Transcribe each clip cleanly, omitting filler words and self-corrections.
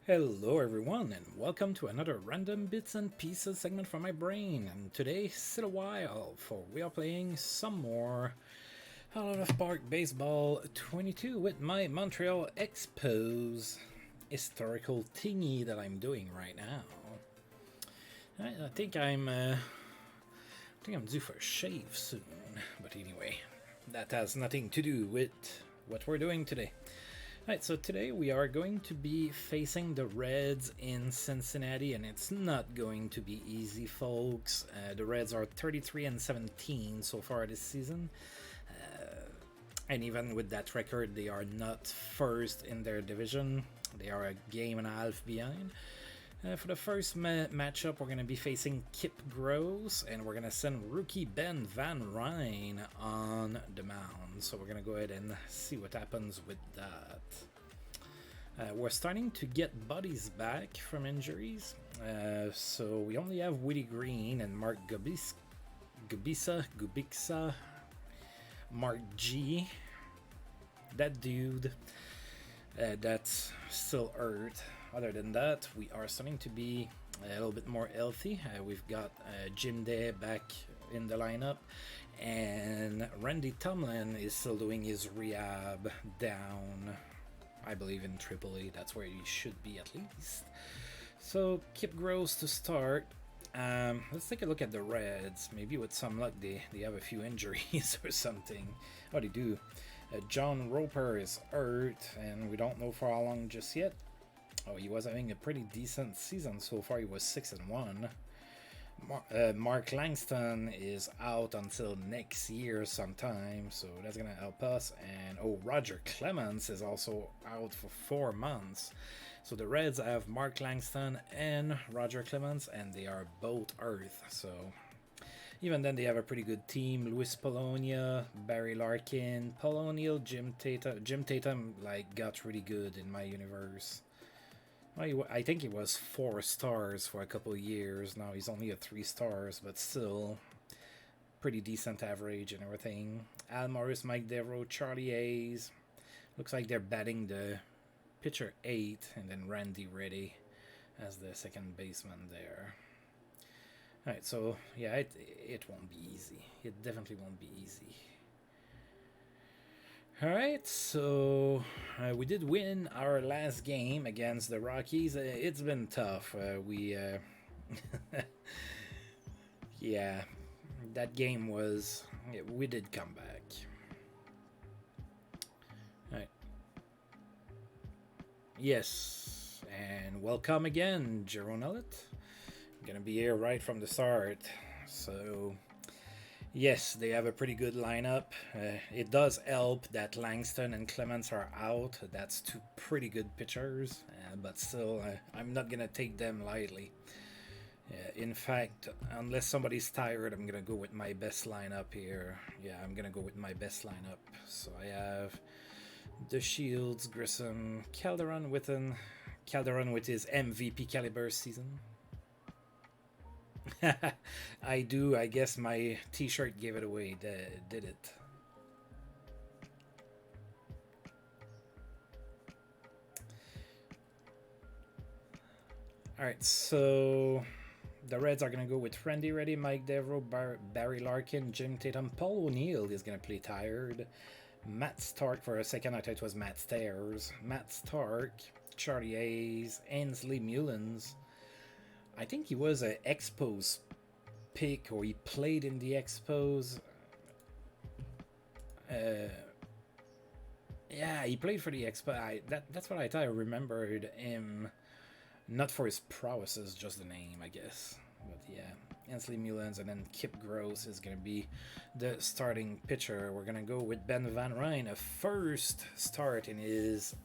Hello everyone and welcome to another random bits and pieces segment from my brain, and today sit a while for we are playing some more Out of Park Baseball 22 with my Montreal Expos historical thingy that I'm doing right now. I think I'm due for a shave soon, but anyway, that has nothing to do with what we're doing today. Alright, so today we are going to be facing the Reds in Cincinnati, and it's not going to be easy, folks. The Reds are 33-17 so far this season, and even with that record, they are not first in their division. They are a game and a half behind. For the first matchup, we're going to be facing Kip Gross, and we're going to send rookie Ben Van Ryn on the mound. So we're going to go ahead and see what happens with that. We're starting to get buddies back from injuries. So we only have Woody Green and Mark Gubixa, Mark G. That dude, that's still hurt. Other than that, we are starting to be a little bit more healthy. We've got Jim Day back in the lineup, and Randy Tomlin is still doing his rehab down, I believe, in AAA. That's where he should be at least. So Kip Gross to start. Let's take a look at the Reds. Maybe with some luck they have a few injuries or something. Oh, they do. John Roper is hurt, and we don't know for how long just yet. Oh, he was having a pretty decent season so far. He was 6-1. Mark Langston is out until next year sometime, so that's gonna help us. And Roger Clemens is also out for 4 months. So the Reds have Mark Langston and Roger Clemens, and they are both Earth. So even then, they have a pretty good team. Luis Polonia, Barry Larkin, Paul O'Neill, Jim Tatum. Jim Tatum got really good in my universe. I think he was 4 stars for a couple of years. Now he's only at 3 stars, but still pretty decent average and everything. Al Morris, Mike Devereaux, Charlie Hayes. Looks like they're batting the pitcher 8, and then Randy Reddy as the second baseman there. Alright, so yeah, it won't be easy. It definitely won't be easy. Alright, so we did win our last game against the Rockies. It's been tough. Yeah, that game was... we did come back. Alright. Yes, and welcome again, Jeroen Elliott. Gonna be here right from the start. So... yes, they have a pretty good lineup. It does help that Langston and Clemens are out. That's 2 pretty good pitchers, but still, I'm not going to take them lightly. In fact, unless somebody's tired, I'm going to go with my best lineup here. Yeah, I'm going to go with my best lineup. So I have the Shields, Grissom, Calderon with his MVP caliber season. I do. I guess my t-shirt gave it away, did it? Alright, so the Reds are going to go with Randy Reddy, Mike Devereaux, Barry Larkin, Jim Tatum. Paul O'Neill is going to play tired. Matt Stark, for a second I thought it was Matt Stairs. Matt Stark, Charlie Hayes, Ainsley Mullins. I think he was an Expos pick, or he played in the Expos. Yeah, he played for the Expos. That's what I thought. I remembered him, not for his prowesses, just the name, I guess. But yeah, Ainsley Mullins, and then Kip Gross is going to be the starting pitcher. We're going to go with Ben Van Ryn, a first start in his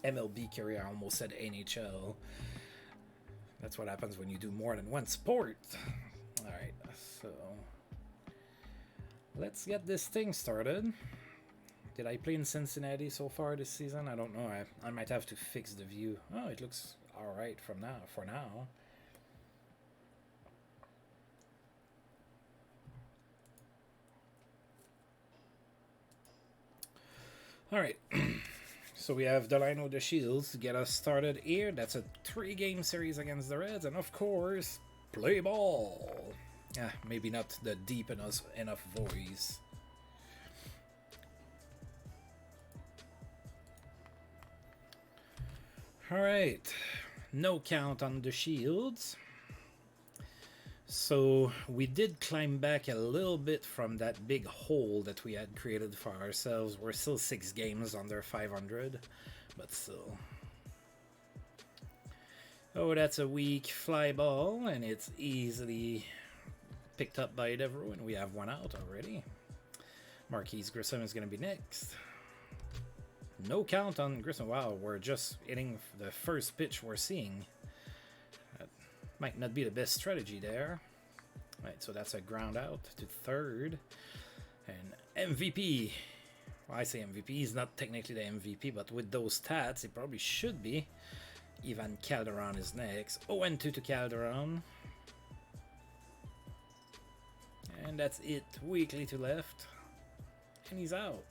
MLB career. I almost said NHL. That's what happens when you do more than one sport. Alright, so let's get this thing started. Did I play in Cincinnati so far this season? I don't know. I might have to fix the view. Oh, it looks alright for now. Alright, So we have Delano the Shields to get us started here. That's a 3-game series against the Reds, and of course, play ball. Maybe not the deep enough voice. Alright, no count on the Shields. So we did climb back a little bit from that big hole that we had created for ourselves. We're still 6 games under 500, but still. Oh, that's a weak fly ball, and it's easily picked up by Devereaux, and we have 1 out already. Marquise Grissom is going to be next. No count on Grissom. Wow, we're just hitting the first pitch we're seeing. Might not be the best strategy there. Right, so that's a ground out to third. And MVP. Well, I say MVP. He's not technically the MVP, but with those stats, he probably should be. Ivan Calderon is next. 0-2 to Calderon. And that's it. Weakly to left. And he's out.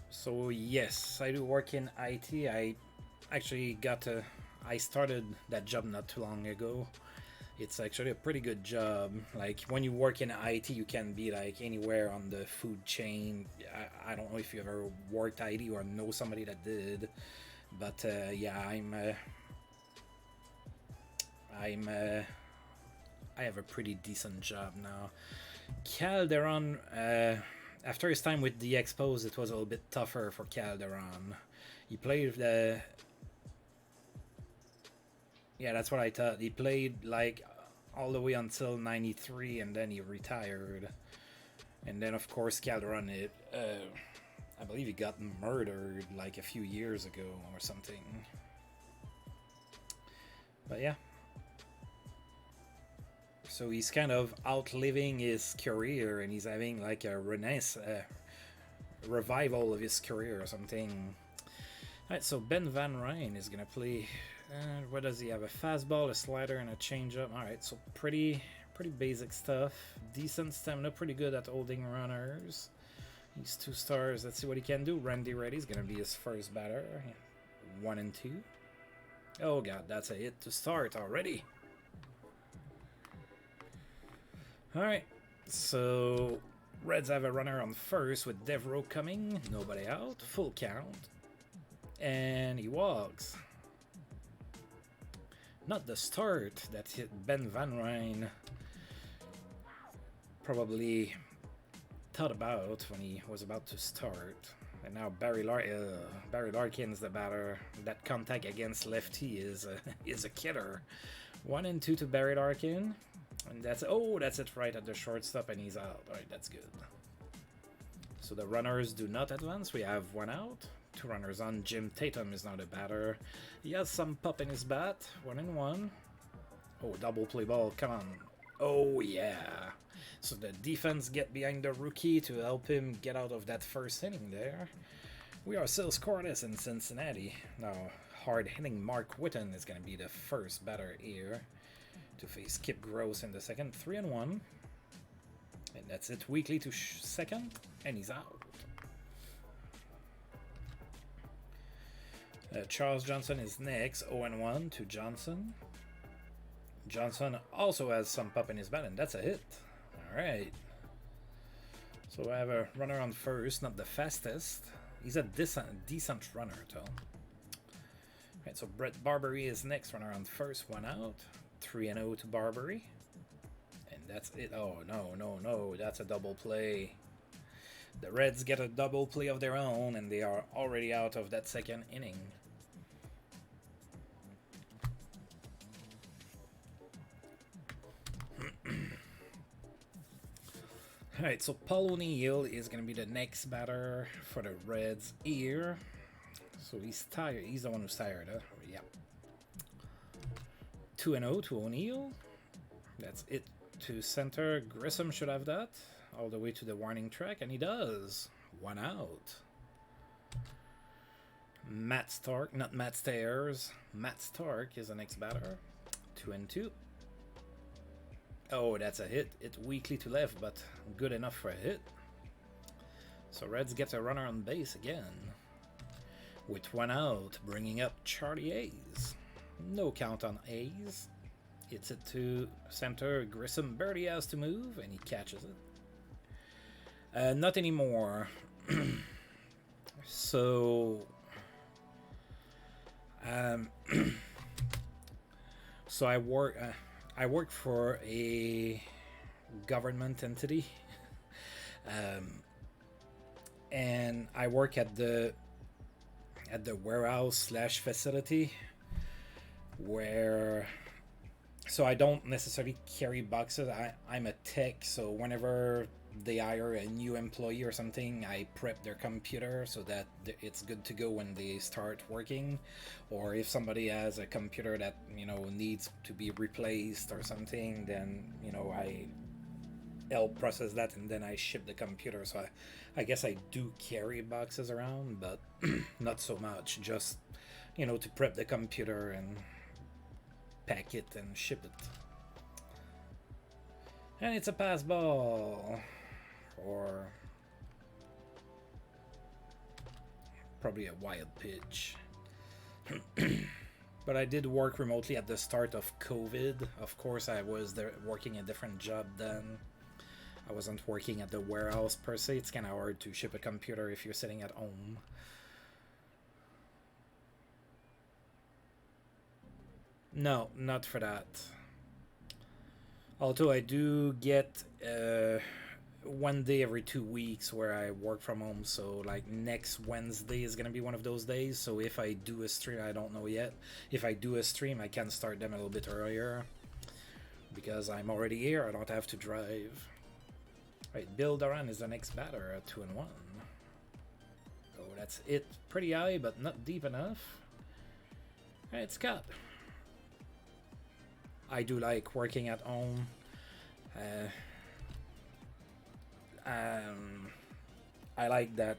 So yes, I do work in IT. I actually I started that job not too long ago. It's actually a pretty good job. Like when you work in IT, you can be like anywhere on the food chain. I don't know if you ever worked IT or know somebody that did, but yeah, I have a pretty decent job now. Calderon, after his time with the Expos, it was a little bit tougher for Calderon. He played the... Yeah, that's what I thought. He played like all the way until 93, and then he retired. And then, of course, Calderon, I believe he got murdered like a few years ago or something. But yeah. So he's kind of outliving his career, and he's having like a revival of his career or something. Alright, so Ben Van Ryn is gonna play. What does he have? A fastball, a slider, and a changeup. Alright, so pretty basic stuff. Decent stamina, pretty good at holding runners. He's 2 stars. Let's see what he can do. Randy Reddy's gonna be his first batter. 1-2. Oh god, that's a hit to start already. Alright, so Reds have a runner on first with Devereaux coming. Nobody out. Full count. And he walks. Not the start that hit Ben Van Ryn probably thought about when he was about to start. And now Barry Larkin's the batter. That contact against lefty is a killer. 1-2 to Barry Larkin. And that's it right at the shortstop, and he's out. Alright, that's good. So the runners do not advance. We have 1 out. 2 runners on. Jim Tatum is now the batter. He has some pop in his bat. 1-1. Oh, double play ball. Come on. Oh, yeah. So the defense get behind the rookie to help him get out of that first inning there. We are still scoreless in Cincinnati. Now, hard-hitting Mark Whitten is going to be the first batter here to face Kip Gross in the second. 3-1. And that's it. Weekly to second. And he's out. Charles Johnson is next. 0-1 to Johnson. Johnson also has some pop in his bat, and that's a hit. Alright. So I have a runner on first. Not the fastest. He's a decent runner, though. Alright, so Brett Barbary is next. Runner on first. 1 out. 3-0 to Barbary. And that's it. Oh, no. That's a double play. The Reds get a double play of their own, and they are already out of that second inning. Alright, so Paul O'Neill is going to be the next batter for the Reds here. So he's tired. He's the one who's tired, huh? Yeah. 2-0 to O'Neill. That's it to center. Grissom should have that. All the way to the warning track, and he does. 1 out. Matt Stark, not Matt Stairs. Matt Stark is the next batter. 2-2. Oh, that's a hit. It's weakly to left, but good enough for a hit. So Reds gets a runner on base again. With one out, bringing up Charlie Hayes. No count on Hayes. Hits it to center. Grissom barely has to move, and he catches it. Not anymore. So... so I work for a government entity, and I work at the warehouse / facility where, so I don't necessarily carry boxes. I'm a tech, so whenever they hire a new employee or something, I prep their computer so that it's good to go when they start working, or if somebody has a computer that, you know, needs to be replaced or something, then, you know, I help process that and then I ship the computer. So I guess I do carry boxes around, but not so much, just, you know, to prep the computer and pack it and ship it. And it's a pass ball, or probably a wild pitch. But I did work remotely at the start of COVID. Of course, I was there working a different job then. I wasn't working at the warehouse per se. It's kind of hard to ship a computer if you're sitting at home. No, not for that. Although I do get 1 day every 2 weeks where I work from home. So like next Wednesday is going to be one of those days. So if I do a stream, I don't know yet. If I do a stream, I can start them a little bit earlier because I'm already here. I don't have to drive. Right, Bill Doran is the next batter at 2-1. Oh, that's it. Pretty high, but not deep enough. Right, it's cut. I do like working at home. I like that.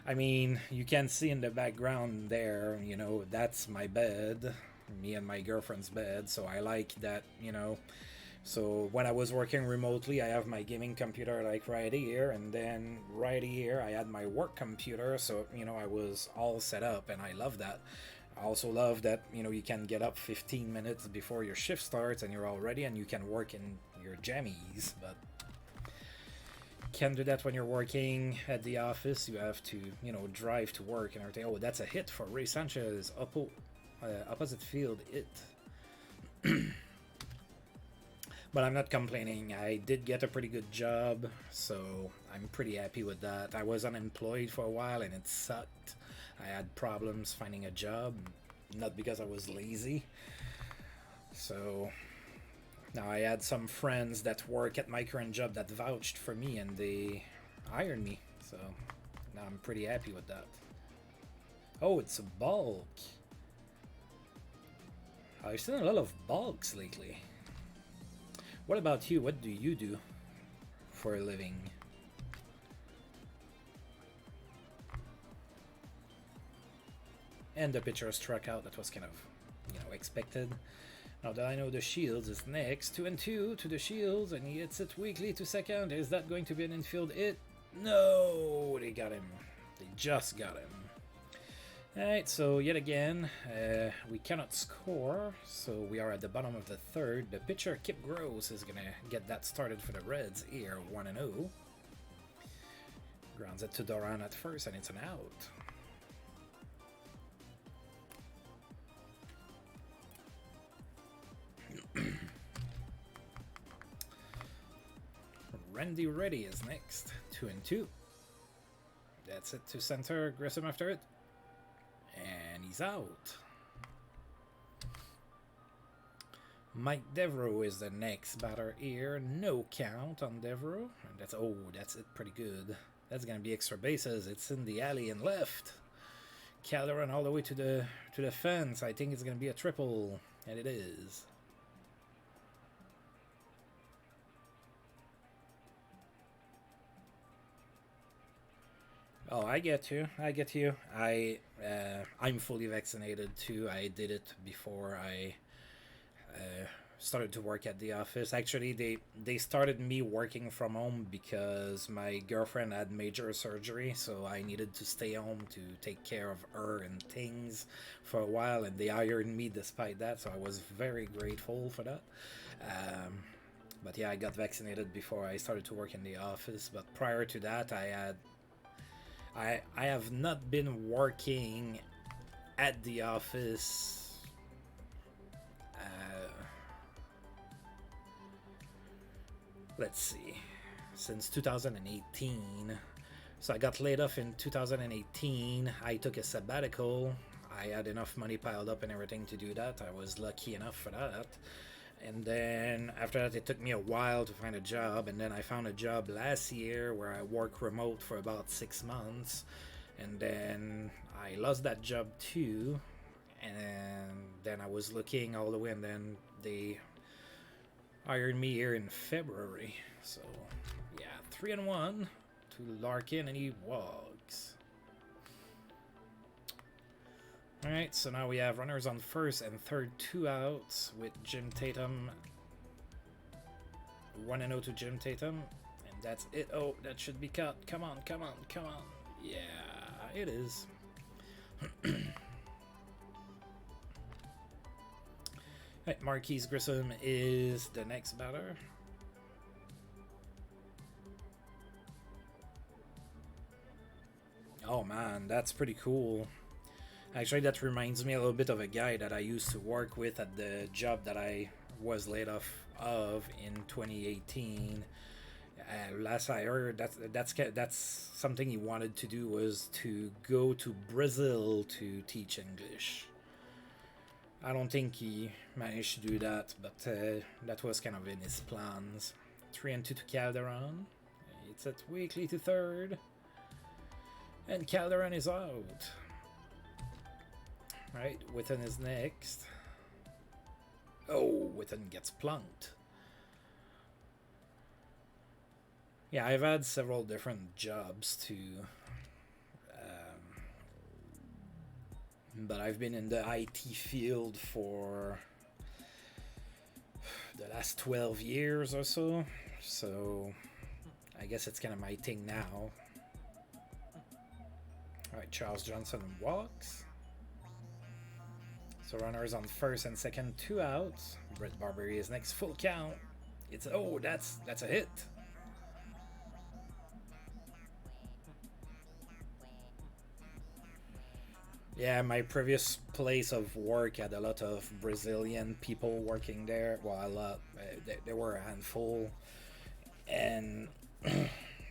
I mean, you can see in the background there, you know, that's my bed, me and my girlfriend's bed. So I like that, you know. So when I was working remotely, I have my gaming computer like right here, and then right here I had my work computer. So, you know, I was all set up, and I love that. I also love that, you know, you can get up 15 minutes before your shift starts and you're all ready and you can work in your jammies, but can't do that when you're working at the office. You have to, you know, drive to work and everything. Oh, that's a hit for Ray Sanchez. Opposite field, it. But I'm not complaining. I did get a pretty good job, so I'm pretty happy with that. I was unemployed for a while and it sucked. I had problems finding a job, not because I was lazy. So now I had some friends that work at my current job that vouched for me and they hired me. So now I'm pretty happy with that. Oh, it's a bulk. I've seen a lot of bulks lately. What about you? What do you do for a living? And the pitcher struck out. That was kind of, you know, expected. Now that I know the Shields is next. 2-2 to the Shields, and he hits it weakly to second. Is that going to be an infield hit? No, they got him. They just got him. Alright, so yet again, we cannot score, so we are at the bottom of the third. The pitcher, Kip Gross, is going to get that started for the Reds here, 1-0. Grounds it to Doran at first, and it's an out. Randy Reddy is next, 2-2. That's it to center, Grissom after it. And he's out. Mike Devereaux is the next batter here. No count on Devereaux. And that's it pretty good. That's gonna be extra bases. It's in the alley and left. Calderon all the way to the fence. I think it's gonna be a triple. And it is. Oh, I get you. I get you. I'm fully vaccinated too. I did it before I started to work at the office. Actually, they started me working from home because my girlfriend had major surgery, so I needed to stay home to take care of her and things for a while, and they hired me despite that. So I was very grateful for that. Um, but yeah, I got vaccinated before I started to work in the office. But prior to that, I have not been working at the office. Let's see, since 2018. So I got laid off in 2018. I took a sabbatical. I had enough money piled up and everything to do that. I was lucky enough for that. And then after that, it took me a while to find a job. And then I found a job last year where I worked remote for about 6 months. And then I lost that job too. And then I was looking all the way, and then they hired me here in February. So yeah, 3-1 to Larkin, and he walks. Alright, so now we have runners on first and third, 2 outs with Jim Tatum. 1-0 to Jim Tatum. And that's it. Oh, that should be cut. Come on, come on, come on. Yeah, it is. Right, Marquise Grissom is the next batter. Oh man, that's pretty cool. Actually, that reminds me a little bit of a guy that I used to work with at the job that I was laid off of in 2018. Last I heard, that's something he wanted to do, was to go to Brazil to teach English. I don't think he managed to do that, but that was kind of in his plans. 3-2 to Calderon. It's at Weekly to third. And Calderon is out. Right, Witten is next. Oh, Witten gets plunked. Yeah, I've had several different jobs too. But I've been in the IT field for the last 12 years or so. So I guess it's kind of my thing now. Alright, Charles Johnson walks. So runners on first and second, 2 outs. Brett Barbery is next, full count. It's, oh, that's a hit. Yeah, my previous place of work had a lot of Brazilian people working there. Well, a lot. There were a handful, and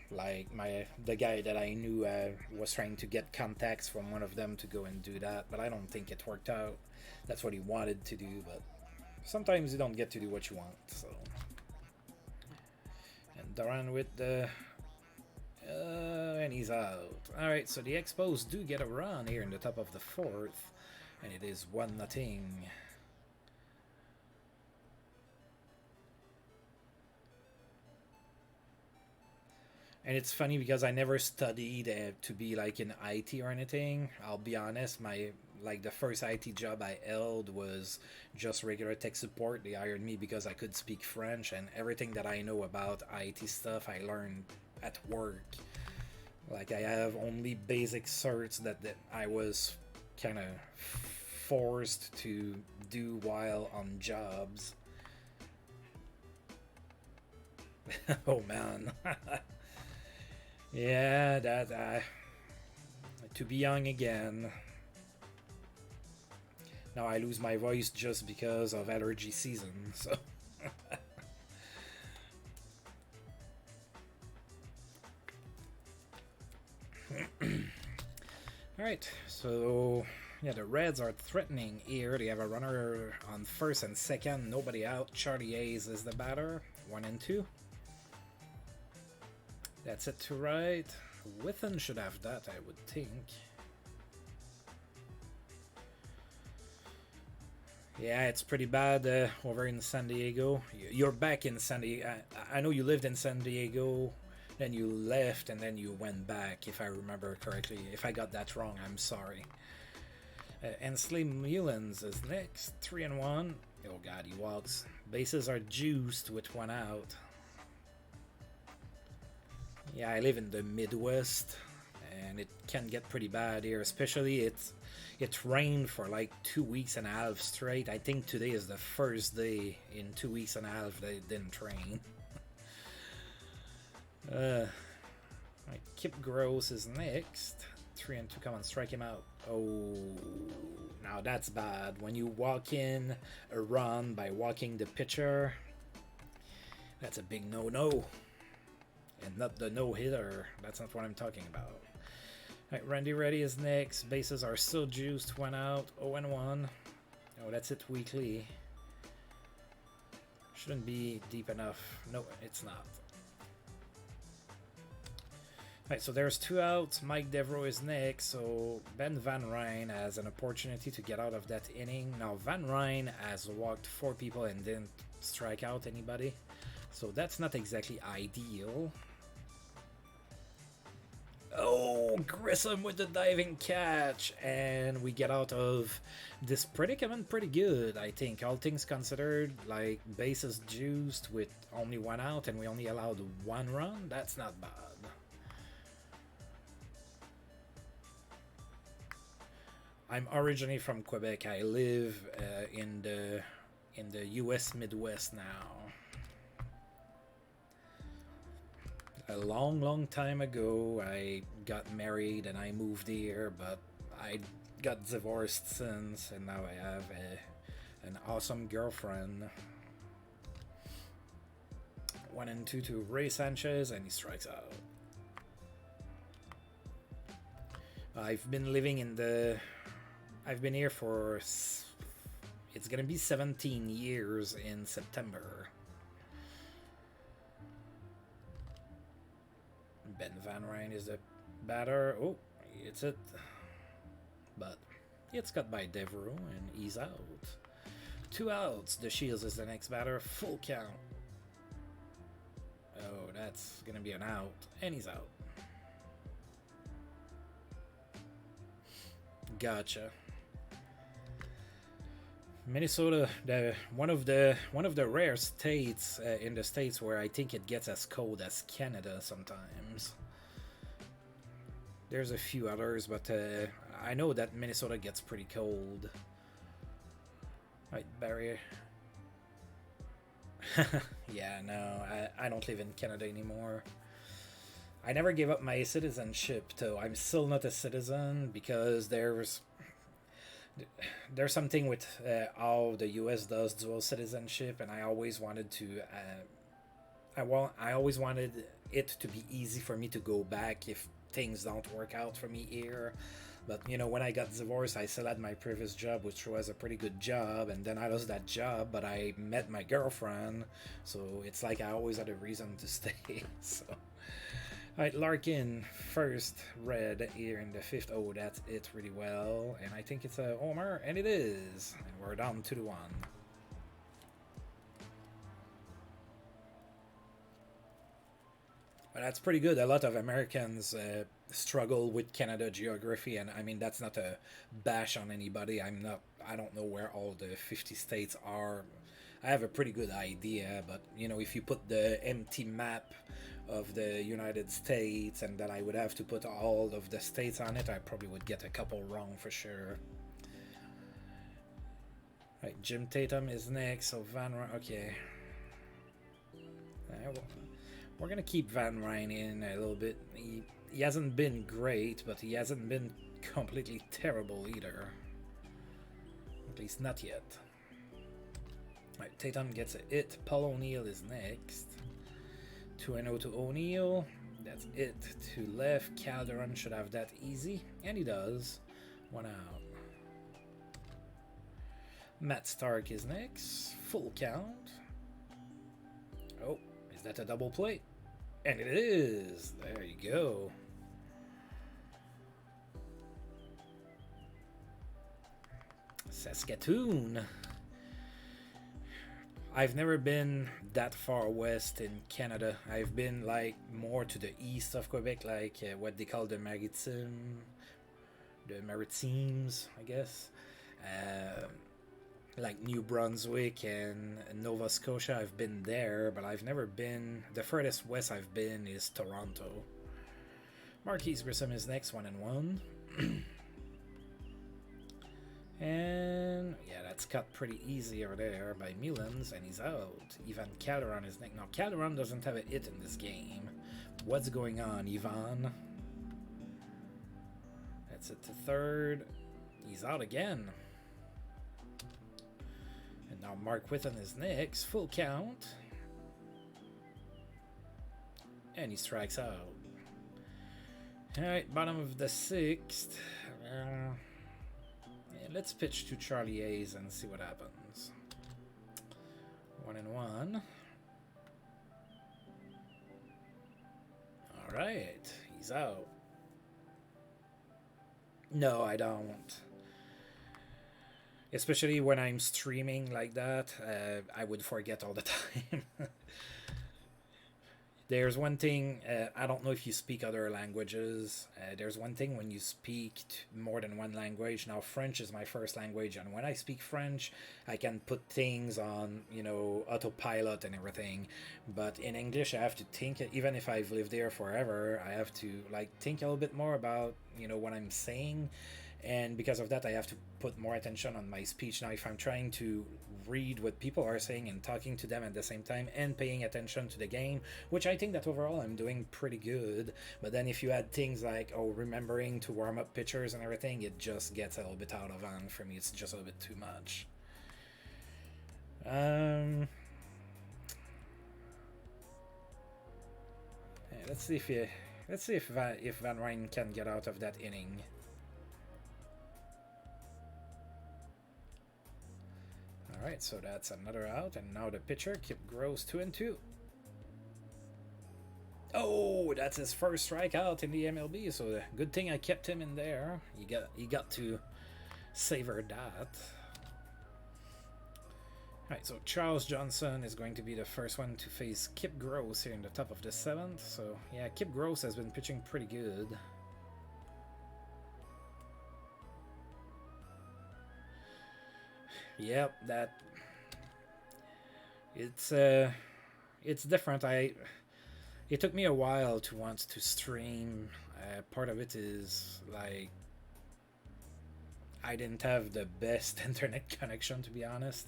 like the guy that I knew was trying to get contacts from one of them to go and do that, but I don't think it worked out. That's what he wanted to do, but sometimes you don't get to do what you want. So, and Doran with the. And he's out. Alright, so the Expos do get a run here in the top of the fourth, and it is 1-0. And it's funny because I never studied to be like in IT or anything. I'll be honest, the first IT job I held was just regular tech support. They hired me because I could speak French, and everything that I know about IT stuff I learned at work. Like, I have only basic certs that I was kind of forced to do while on jobs. Oh man. Yeah, that to be young again. Now I lose my voice just because of allergy season, so Alright, so yeah, the Reds are threatening here. They have a runner on first and second, nobody out. Charlie Hayes is the batter, 1-2. That's it to right. Witten should have that, I would think. Yeah, it's pretty bad over in San Diego. You're back in San Diego. I know you lived in San Diego Then you left and then you went back, if I remember correctly. If I got that wrong, I'm sorry. Ensley Mullins is next, 3-1. Oh god, he walks. Bases are juiced with 1 out. Yeah, I live in the Midwest, and it can get pretty bad here, especially it rained for like 2 weeks and a half straight. I think today is the first day in 2 weeks and a half that it didn't rain. Right, Kip Gross is next. 3-2, come on, strike him out. Oh, now that's bad. When you walk in a run by walking the pitcher, that's a big no-no. And not the no-hitter. That's not what I'm talking about. Alright, Randy Reddy is next. Bases are still juiced. 1 out. 0-1. Oh, that's it weekly. Shouldn't be deep enough. No, it's not. Alright, so there's 2 outs. Mike Devereaux is next. So Ben Van Ryn has an opportunity to get out of that inning. Now, Van Ryn has walked 4 people and didn't strike out anybody. So that's not exactly ideal. Oh, Grissom with the diving catch, and we get out of this predicament pretty good, I think. All things considered, like bases juiced with only 1 out, and we only allowed 1 run. That's not bad. I'm originally from Quebec. I live in the U.S. Midwest now. A long time ago, I got married and I moved here, but I got divorced since, and now I have an awesome girlfriend. 1-2 to Ray Sanchez, and he strikes out. I've been here for, it's gonna be 17 years in September. Ben Van Ryn is the batter. Oh, it's it. But it's cut by Devereaux, and he's out. 2 outs. The Shields is the next batter. Full count. Oh, that's going to be an out. And he's out. Gotcha. Minnesota, one of the rare states in the States where I think it gets as cold as Canada sometimes. There's a few others, but I know that Minnesota gets pretty cold. Right, Barry. Yeah, no, I don't live in Canada anymore. I never gave up my citizenship, though. I'm still not a citizen because there's something with how the U.S. does dual citizenship, and I always wanted to. I always wanted it to be easy for me to go back if things don't work out for me here. But you know, when I got divorced, I still had my previous job, which was a pretty good job, and then I lost that job. But I met my girlfriend, so it's like I always had a reason to stay. So. Alright, Larkin, first red here in the 5th. Oh, that's it really well. And I think it's a homer, and it is. And we're down 2-1. But that's pretty good. A lot of Americans struggle with Canada geography, and I mean, that's not a bash on anybody. I don't know where all the 50 states are. I have a pretty good idea, but you know, if you put the empty map of the United States and that I would have to put all of the states on it, I probably would get a couple wrong for sure. Right, Jim Tatum is next, so Van Ryn, okay. We're gonna keep Van Ryn in a little bit. He hasn't been great, but he hasn't been completely terrible either. At least not yet. Right, Tatum gets a hit. Paul O'Neill is next. 2-0 to O'Neill. That's it. To left. Calderon should have that easy. And he does. 1 out. Matt Stark is next. Full count. Oh, is that a double play? And it is. There you go. Saskatoon. I've never been that far west in Canada. I've been like more to the east of Quebec, like what they call the Maritimes, I guess. Like New Brunswick and Nova Scotia. I've been there, but I've never been. The furthest west I've been is Toronto. Marquise Grissom is next, 1-1. And yeah, that's cut pretty easy over there by Milans, and he's out. Ivan Calderon is next. Now, Calderon doesn't have a hit in this game. What's going on, Ivan? That's it to third. He's out again. And now Mark Whitten is next. Full count. And he strikes out. Alright, bottom of the sixth. Let's pitch to Charlie Hayes and see what happens. 1-1. Alright, he's out. No, I don't. Especially when I'm streaming like that, I would forget all the time. There's one thing, I don't know if you speak other languages. There's one thing when you speak more than one language. Now, French is my first language, and when I speak French, I can put things on, you know, autopilot and everything. But in English, I have to think, even if I've lived there forever, I have to, like, think a little bit more about, you know, what I'm saying. And because of that, I have to put more attention on my speech. Now, if I'm trying to read what people are saying and talking to them at the same time and paying attention to the game, which I think that overall I'm doing pretty good. But then if you add things like, oh, remembering to warm up pitchers and everything, it just gets a little bit out of hand for me. It's just a little bit too much. Yeah, let's see if Van Ryn can get out of that inning. Alright, so that's another out, and now the pitcher, Kip Gross, 2-2. Oh, that's his first strikeout in the MLB, so good thing I kept him in there. He got to savor that. Alright, so Charles Johnson is going to be the first one to face Kip Gross here in the top of the seventh. So, yeah, Kip Gross has been pitching pretty good. Yep, it's different. It took me a while to want to stream. Part of it is like I didn't have the best internet connection, to be honest.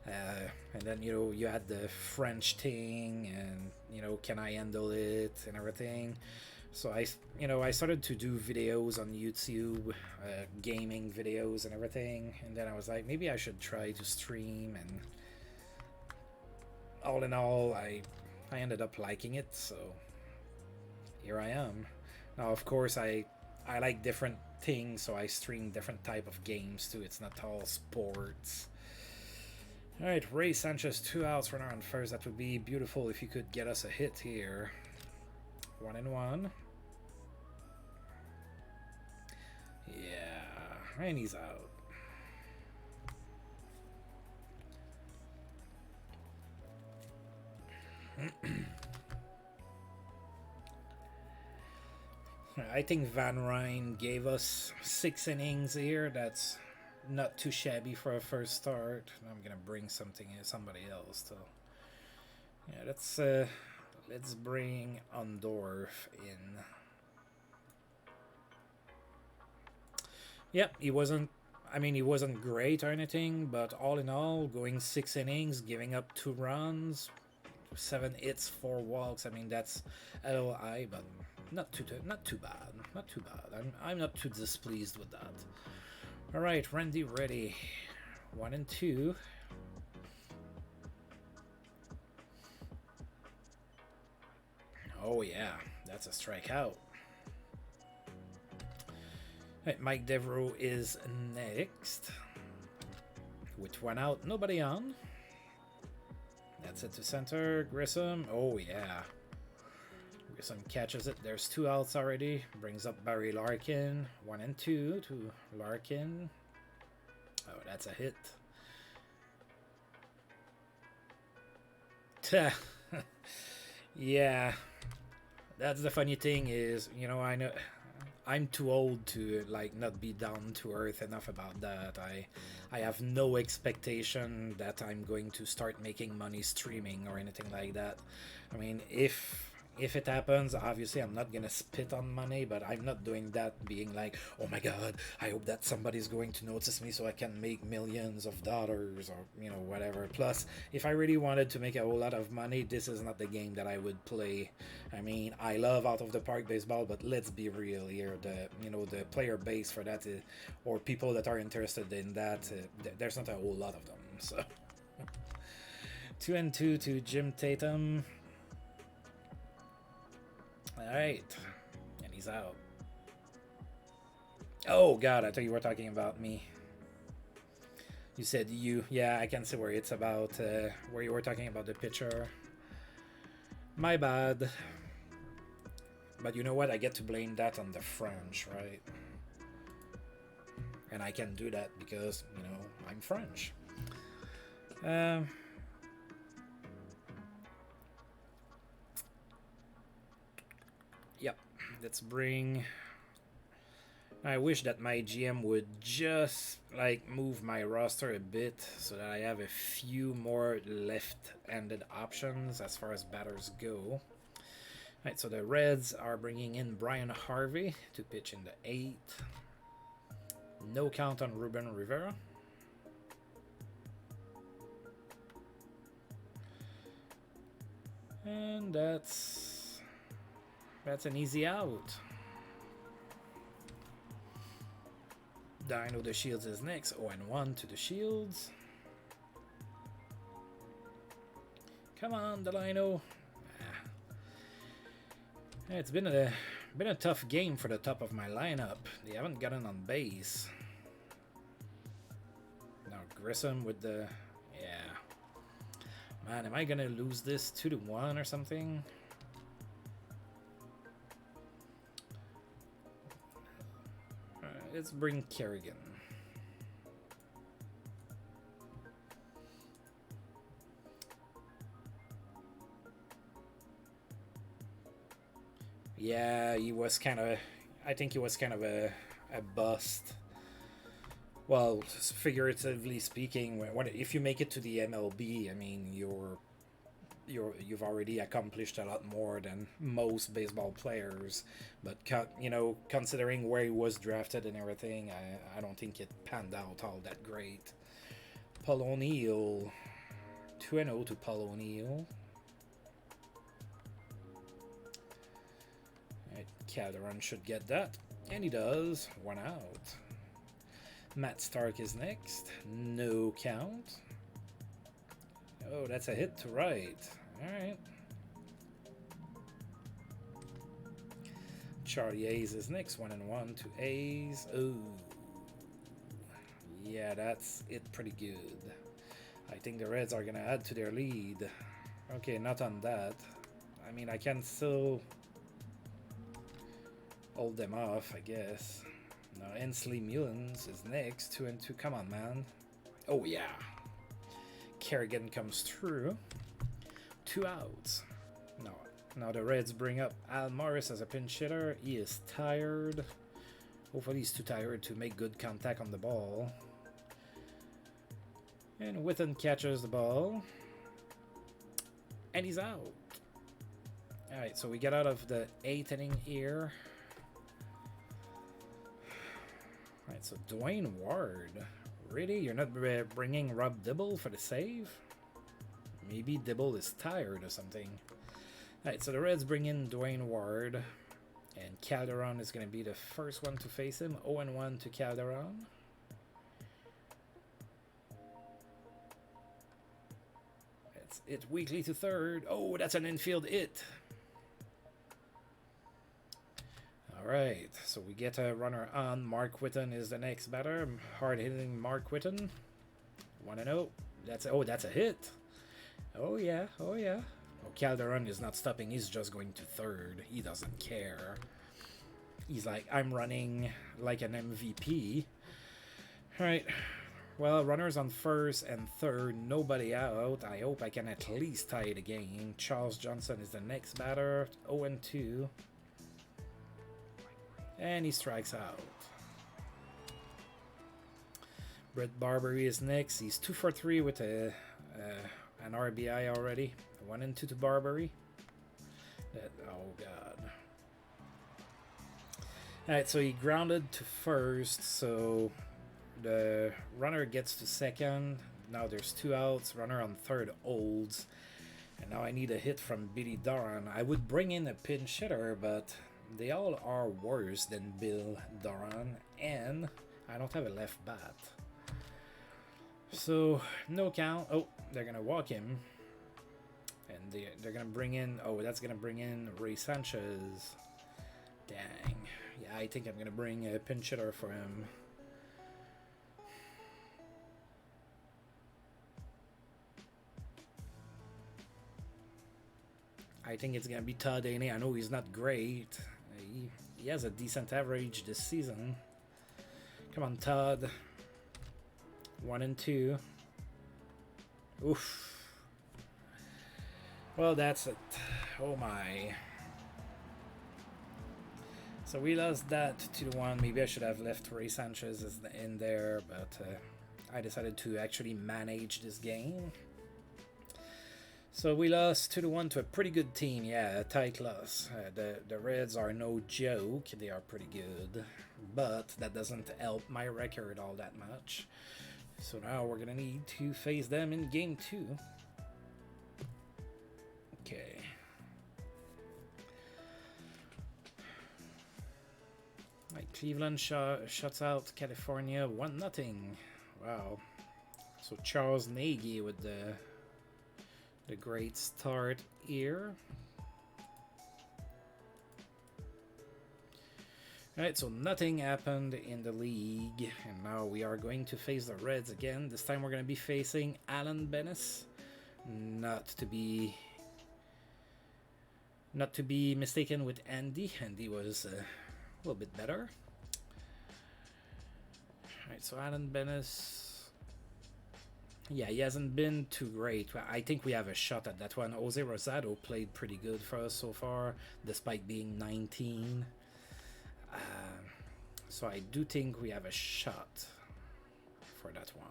And then, you know, you had the French thing, and, you know, can I handle it and everything. So I started to do videos on YouTube, gaming videos and everything, and then I was like, maybe I should try to stream, and all in all, I ended up liking it, so here I am. Now, of course, I like different things, so I stream different type of games too. It's not all sports. Alright, Ray Sanchez, 2 outs, runner on first. That would be beautiful if you could get us a hit here. 1-1. Yeah, and he's out. I think Van Ryn gave us 6 innings here. That's not too shabby for a first start. I'm gonna bring somebody else. So yeah, let's bring Ondorf in. Yep, he wasn't great or anything, but all in all, going 6 innings, giving up 2 runs, 7 hits, 4 walks. I mean, that's a little high, but not too bad. Not too bad. I'm not too displeased with that. All right, Randy ready. 1-2. Oh yeah, that's a strikeout. Right, Mike Devereaux is next. With 1 out, nobody on. That's it to center. Grissom. Oh yeah. Grissom catches it. There's 2 outs already. Brings up Barry Larkin. 1-2 to Larkin. Oh, that's a hit. Yeah, that's the funny thing is, you know, I know I'm too old to like not be down to earth enough about that. I have no expectation that I'm going to start making money streaming or anything like that. I mean, if it happens, obviously I'm not gonna spit on money, but I'm not doing that being like, oh my god, I hope that somebody's going to notice me so I can make millions of dollars or, you know, whatever. Plus, if I really wanted to make a whole lot of money, this is not the game that I would play. I mean, I love out of the park baseball, but let's be real here. The, you know, the player base for that is, or people that are interested in that, there's not a whole lot of them. So 2-2 to Jim Tatum. Alright. And he's out. Oh god, I thought you were talking about me. You said you. Yeah, I can see where it's about, where you were talking about the pitcher. My bad. But you know what? I get to blame that on the French, right? And I can do that because, you know, I'm French. Yep. Let's bring... I wish that my GM would just like move my roster a bit so that I have a few more left-handed options as far as batters go. Right, so the Reds are bringing in Brian Harvey to pitch in the 8th. No count on Reuben Rivera. And that's an easy out. Dino the Shields is next. 0-1 to the Shields. Come on, Delino. It's been a tough game for the top of my lineup. They haven't gotten on base. Now Grissom with the... Yeah. Man, am I gonna lose this 2-1 or something? Let's bring Kerrigan. Yeah, he was kind of... I think he was kind of a bust. Well, figuratively speaking, if you make it to the MLB, I mean, you've already accomplished a lot more than most baseball players. But you know, considering where he was drafted and everything, I don't think it panned out all that great. Paul O'Neill, 2-0 to Paul O'Neill. Calderon should get that, and he does. 1 out. Matt Stark is next. No count. Oh, that's a hit to right. Alright. Charlie A's is next. 1-1 to A's. Oh. Yeah, that's it pretty good. I think the Reds are going to add to their lead. Okay, not on that. I mean, I can still hold them off, I guess. Now, Ensley Mullins is next. 2-2. Come on, man. Oh, yeah. Kerrigan comes through. 2 outs. Now the Reds bring up Al Morris as a pinch hitter. He is tired. Hopefully he's too tired to make good contact on the ball. And Witten catches the ball. And he's out. Alright, so we get out of the 8th inning here. Alright, so Dwayne Ward. Really? You're not bringing Rob Dibble for the save? Maybe Dibble is tired or something. Alright, so the Reds bring in Dwayne Ward. And Calderon is going to be the first one to face him. 0-1 to Calderon. That's it weakly to third. Oh, that's an infield hit. Alright, so we get a runner on. Mark Whitten is the next batter. Hard-hitting Mark Whitten. 1-0. That's a hit. Oh yeah, oh yeah. Oh, Calderon is not stopping. He's just going to third. He doesn't care. He's like, I'm running like an MVP. Alright, Well, runners on first and third, nobody out. I hope I can at least tie the game. Charles Johnson is the next batter, 0-2. And he strikes out. Brett Barbary is next. He's 2 for 3 with an RBI already. 1-2 to Barbary. Oh, God. Alright, so he grounded to first, so the runner gets to second. Now there's 2 outs. Runner on third holds. And now I need a hit from Billy Doran. I would bring in a pinch hitter, but they all are worse than Bill Doran. And I don't have a left bat. So, no count. Oh, they're going to walk him. And they're going to bring in... Oh, that's going to bring in Ray Sanchez. Dang. Yeah, I think I'm going to bring a pinch hitter for him. I think it's going to be Todd Haney. I know he's not great. He has a decent average this season. Come on, Todd. 1-2. Oof. Well, that's it. Oh my. So we lost that 2-1. Maybe I should have left Ray Sanchez in there, but I decided to actually manage this game. So we lost 2-1 to a pretty good team. Yeah, a tight loss. The Reds are no joke. They are pretty good, but that doesn't help my record all that much. So now we're gonna need to face them in game 2. Okay. Right, Cleveland shuts out California 1-0. Wow. So Charles Nagy with the great start here. Alright, so nothing happened in the league, and now we are going to face the Reds again. This time we're going to be facing Alan Bennis. Not to be mistaken with Andy. Andy was a little bit better. Alright, so Alan Bennis... Yeah, he hasn't been too great. I think we have a shot at that one. Jose Rosado played pretty good for us so far, despite being 19. So I do think we have a shot for that one.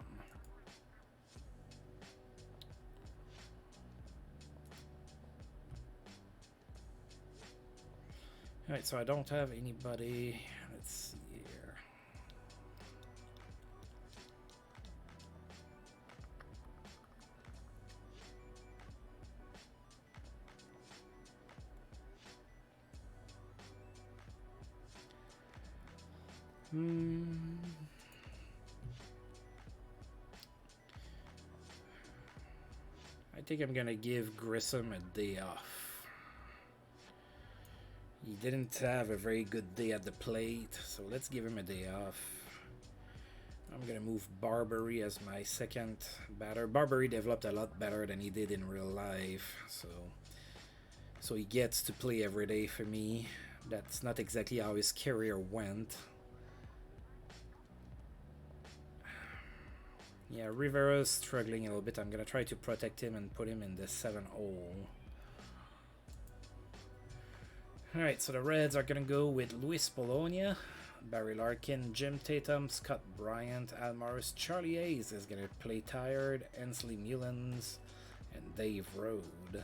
Alright, so I don't have anybody. Let's see here. I think I'm gonna give Grissom a day off. He didn't have a very good day at the plate, so let's give him a day off. I'm gonna move Barbary as my second batter. Barbary developed a lot better than he did in real life, so he gets to play every day for me. That's not exactly how his career went. Yeah, Rivera's struggling a little bit. I'm gonna try to protect him and put him in the 7 hole. Alright, so the Reds are gonna go with Luis Polonia, Barry Larkin, Jim Tatum, Scott Bryant, Al Morris, Charlie Hayes is gonna play tired, Ensley Mullins, and Dave Rode.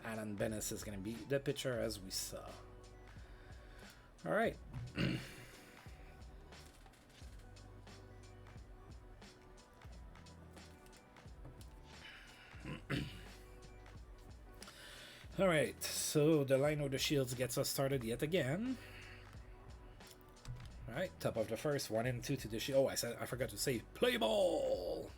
Alan Bennis is gonna be the pitcher as we saw. Alright. Alright, so the line of the Shields gets us started yet again. Alright, top of the first, 1-2 to the Shield. Oh, I forgot to say, play ball!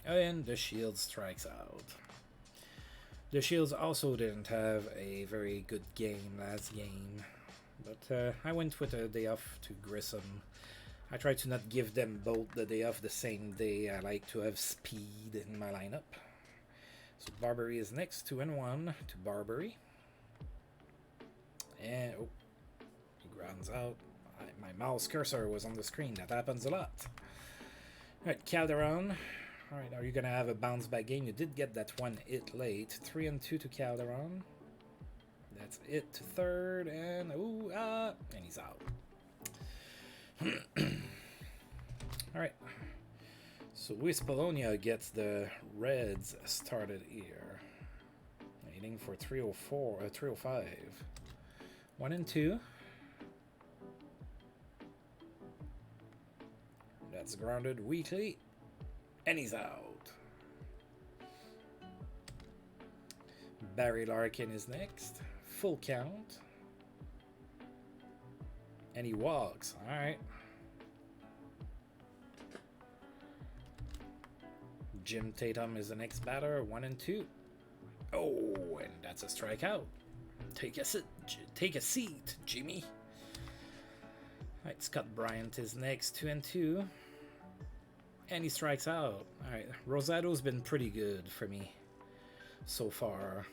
And the Shield strikes out. The Shields also didn't have a very good game last game. But I went with a day off to Grissom. I try to not give them both the day off the same day. I like to have speed in my lineup. So Barbary is next, 2-1 to Barbary. And oh, he grounds out. My mouse cursor was on the screen. That happens a lot. Alright, Calderon. Alright, are you gonna have a bounce back game? You did get that one hit late. 3-2 to Calderon. That's it to third, and and he's out. Alright. So Luis Polonia gets the Reds started here. Waiting for 305. 1-2. That's grounded weakly. And he's out. Barry Larkin is next. Full count. And he walks. Alright. Jim Tatum is the next batter. 1-2. Oh, and that's a strikeout. Take a seat, Jimmy. Alright, Scott Bryant is next. 2-2. And he strikes out. Alright, Rosado's been pretty good for me so far.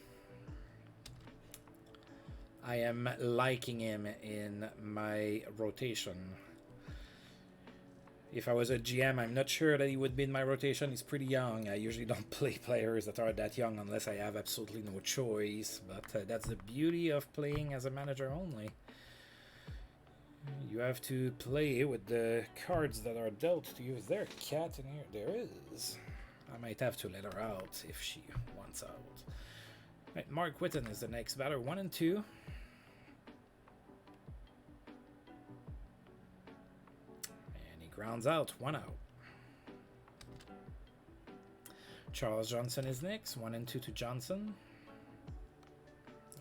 I am liking him in my rotation. If I was a GM, I'm not sure that he would be in my rotation. He's pretty young. I usually don't play players that are that young unless I have absolutely no choice. But that's the beauty of playing as a manager only. You have to play with the cards that are dealt to you. Is there a cat in here? There is. I might have to let her out if she wants out. Right, Mark Whitten is the next batter. 1-2. And he grounds out. 1 out. Charles Johnson is next. 1-2 to Johnson.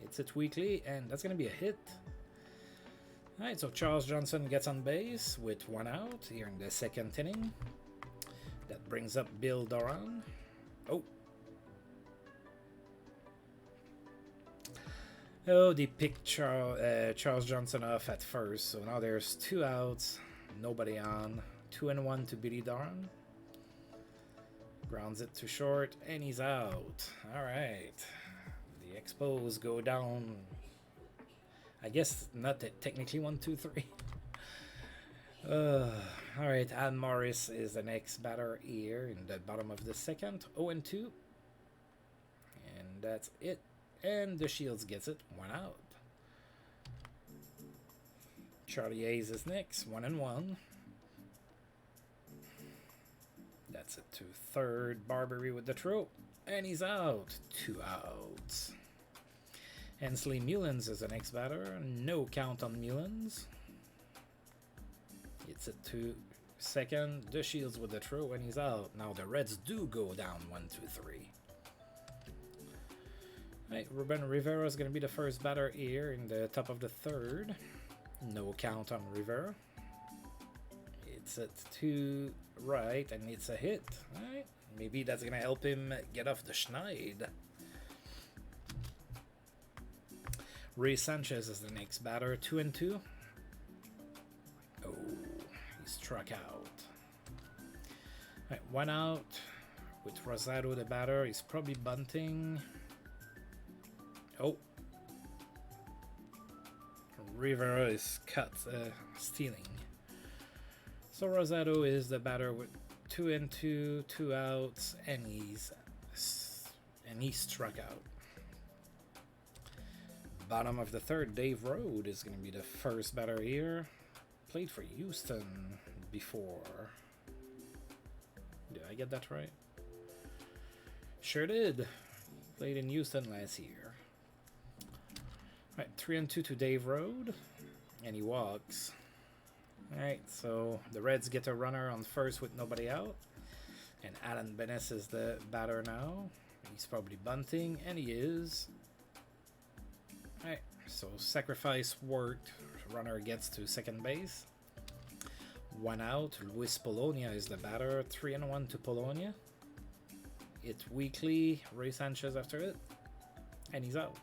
It's it weakly, and that's going to be a hit. Alright, so Charles Johnson gets on base with 1 out here in the second inning. That brings up Bill Doran. Oh, they picked Charles Johnson off at first, so now there's 2 outs, nobody on. 2-1 to Billy Doran. Grounds it to short, and he's out. Alright, the Expos go down. I guess not technically 1-2-3. Alright, Ann Morris is the next batter here in the bottom of the second. 0-2. And that's it. And the Shields gets it. 1 out. Charlie Hayes is next. 1-1. That's it to third. Barbary with the throw. And he's out. 2 outs. Hensley Mullins is the next batter. No count on Mullins. It's it to second. The Shields with the throw, and he's out. Now the Reds do go down 1-2-3. Right, Reuben Rivera is going to be the first batter here in the top of the third. No count on Rivera. It's it to right, and it's a hit. Right, maybe that's going to help him get off the schneid. Ray Sanchez is the next batter, 2-2. Oh, he struck out. Right, 1 out with Rosado the batter. He's probably bunting. Oh, Rivera is cut, stealing. So Rosado is the batter with 2-2, 2 outs, and he struck out. Bottom of the third, Dave Rode is going to be the first batter here. Played for Houston before. Did I get that right? Sure did. Played in Houston last year. Right, 3-2 to Dave Rode, and he walks. Alright, so the Reds get a runner on first with nobody out. And Alan Benes is the batter now. He's probably bunting, and he is. Alright, so sacrifice worked. Runner gets to second base. 1 out. Luis Polonia is the batter. 3-1 to Polonia. It's weakly. Ray Sanchez after it. And he's out.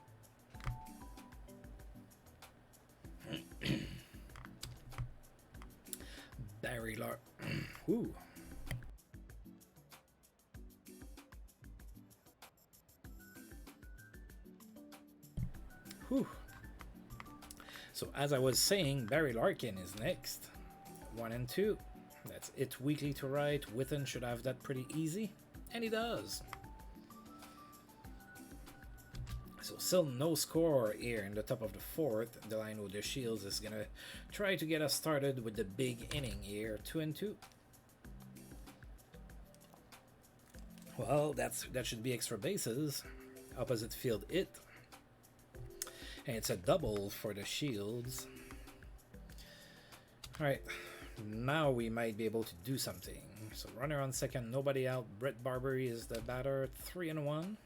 Barry Larkin. Ooh. Whew. So as I was saying, Barry Larkin is next. 1 and 2. That's it weekly to write. Witten should have that pretty easy. And he does. So still no score here in the top of the fourth. Delano de Shields is going to try to get us started with the big inning here. 2 and 2. Well, that should be extra bases. Opposite field it. And it's a double for the Shields. Alright, now we might be able to do something. So runner on second, nobody out. Brett Barbary is the batter, 3 and 1.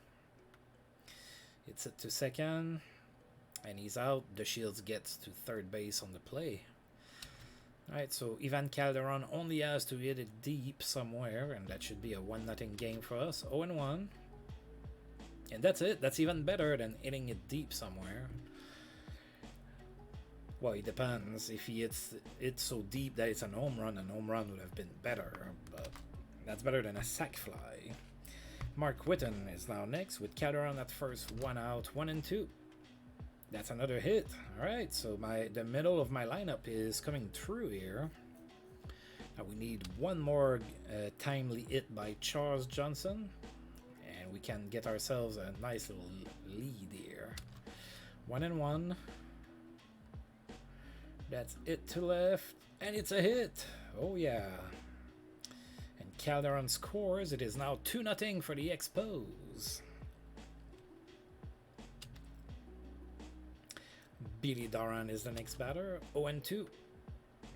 It's it to second, and he's out. The Shields gets to third base on the play. Alright, so Ivan Calderon only has to hit it deep somewhere, and that should be a 1-0 game for us. 0 and 1. And that's it. That's even better than hitting it deep somewhere. Well, it depends. If he hits it so deep that it's an home run would have been better. But that's better than a sac fly. Mark Witten is now next with Calderon at first. 1 out, 1 and 2. That's another hit. Alright, so the middle of my lineup is coming through here. Now we need one more timely hit by Charles Johnson. And we can get ourselves a nice little lead here. 1 and 1. That's it to left. And it's a hit. Oh yeah. And Calderon scores. It is now 2-0 for the Expos. Billy Doran is the next batter. 0 and 2.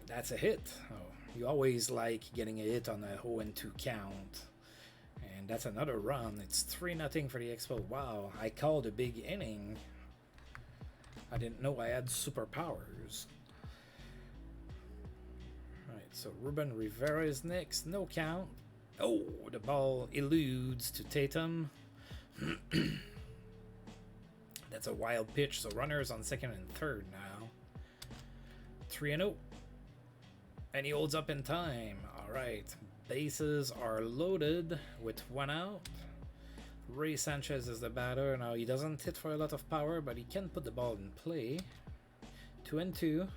That's a hit. Oh, you always like getting a hit on a 0 and 2 count. And that's another run. It's 3-0 for the Expos. Wow, I called a big inning. I didn't know I had superpowers. Alright, so Reuben Rivera is next. No count. Oh, the ball eludes to Tatum. That's a wild pitch, so runners on second and third now. 3 and 0. And he holds up in time. Alright, bases are loaded with 1 out. Ray Sanchez is the batter. Now he doesn't hit for a lot of power, but he can put the ball in play. 2 and 2.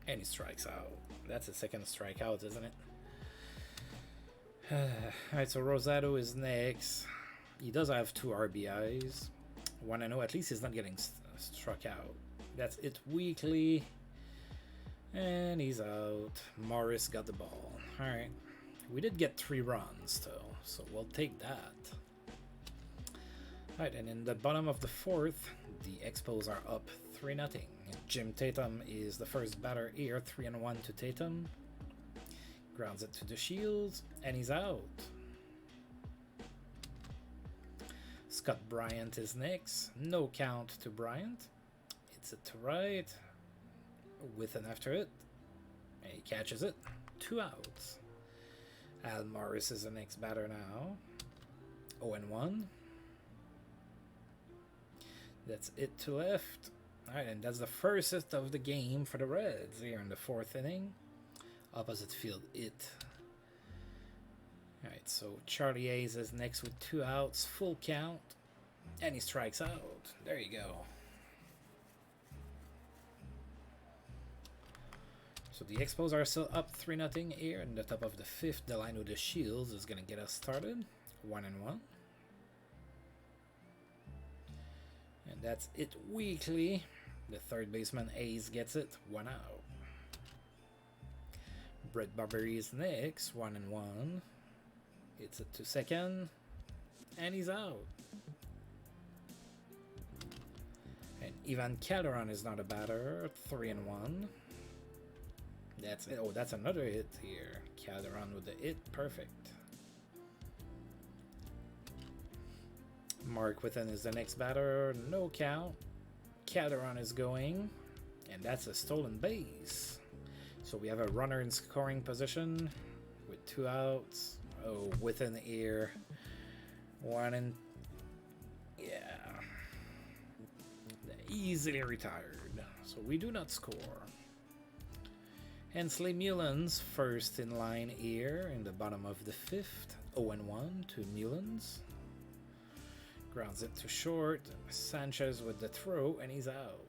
And he strikes out. That's a second strikeout, isn't it? Alright, so Rosado is next. He does have 2 RBIs. 1 and 0. At least he's not getting struck out. That's it weekly. And he's out. Morris got the ball. Alright. We did get 3 runs though, so we'll take that. Alright, and in the bottom of the fourth, the Expos are up 3-0. Jim Tatum is the first batter here. 3 and 1 to Tatum. Grounds it to the Shields, and he's out. Scott Bryant is next. No count to Bryant. It's it to right. With and after it. And he catches it. 2 outs. Al Morris is the next batter now. 0 and 1. That's it to left. Alright, and that's the first hit of the game for the Reds here in the 4th inning. Opposite field it. Alright, so Charlie Hayes is next with 2 outs, full count, and he strikes out. There you go. So the Expos are still up 3-0 here in the top of the 5th. Delano de Shields is going to get us started. 1 and 1. And that's it weekly. The third baseman Hayes gets it. 1 out. Brett Barbary is next. 1 and 1. It's it to second. And he's out. And Ivan Calderon is not a batter. 3 and 1. That's it. Oh, that's another hit here. Calderon with the hit. Perfect. Mark Witten is the next batter. No count. Calderon is going. And that's a stolen base. So we have a runner in scoring position with 2 outs. Oh, Witten here. 1 and... yeah. Easily retired. So we do not score. Hensley Mullins first in line here in the bottom of the 5th. 0 and 1 to Mullins. Grounds it to short. Sanchez with the throw, and he's out.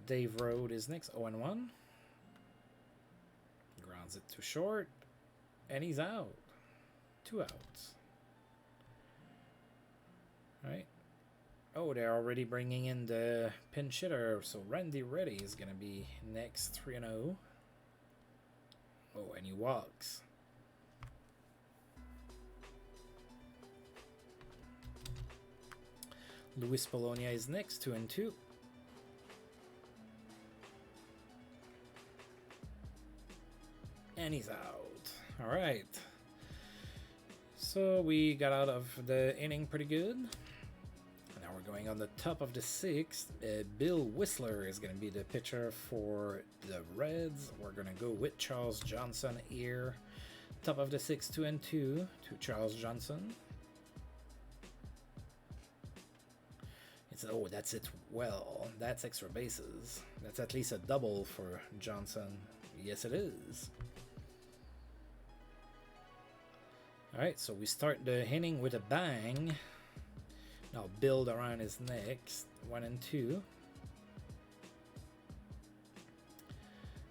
Dave Road is next, 0-1. Grounds it to short, and he's out. 2 outs. Right. Oh, they're already bringing in the pinch hitter, so Randy Reddy is going to be next, 3-0. Oh, and he walks. Luis Polonia is next, 2-2. And he's out. All right. So we got out of the inning pretty good. Now we're going on the top of the 6th. Bill Whistler is going to be the pitcher for the Reds. We're going to go with Charles Johnson here. Top of the 6th, 2-2 to Charles Johnson. Oh, that's it. Well, that's extra bases. That's at least a double for Johnson. Yes, it is. Alright, so we start the inning with a bang. Now Bill Doran is next. 1-2.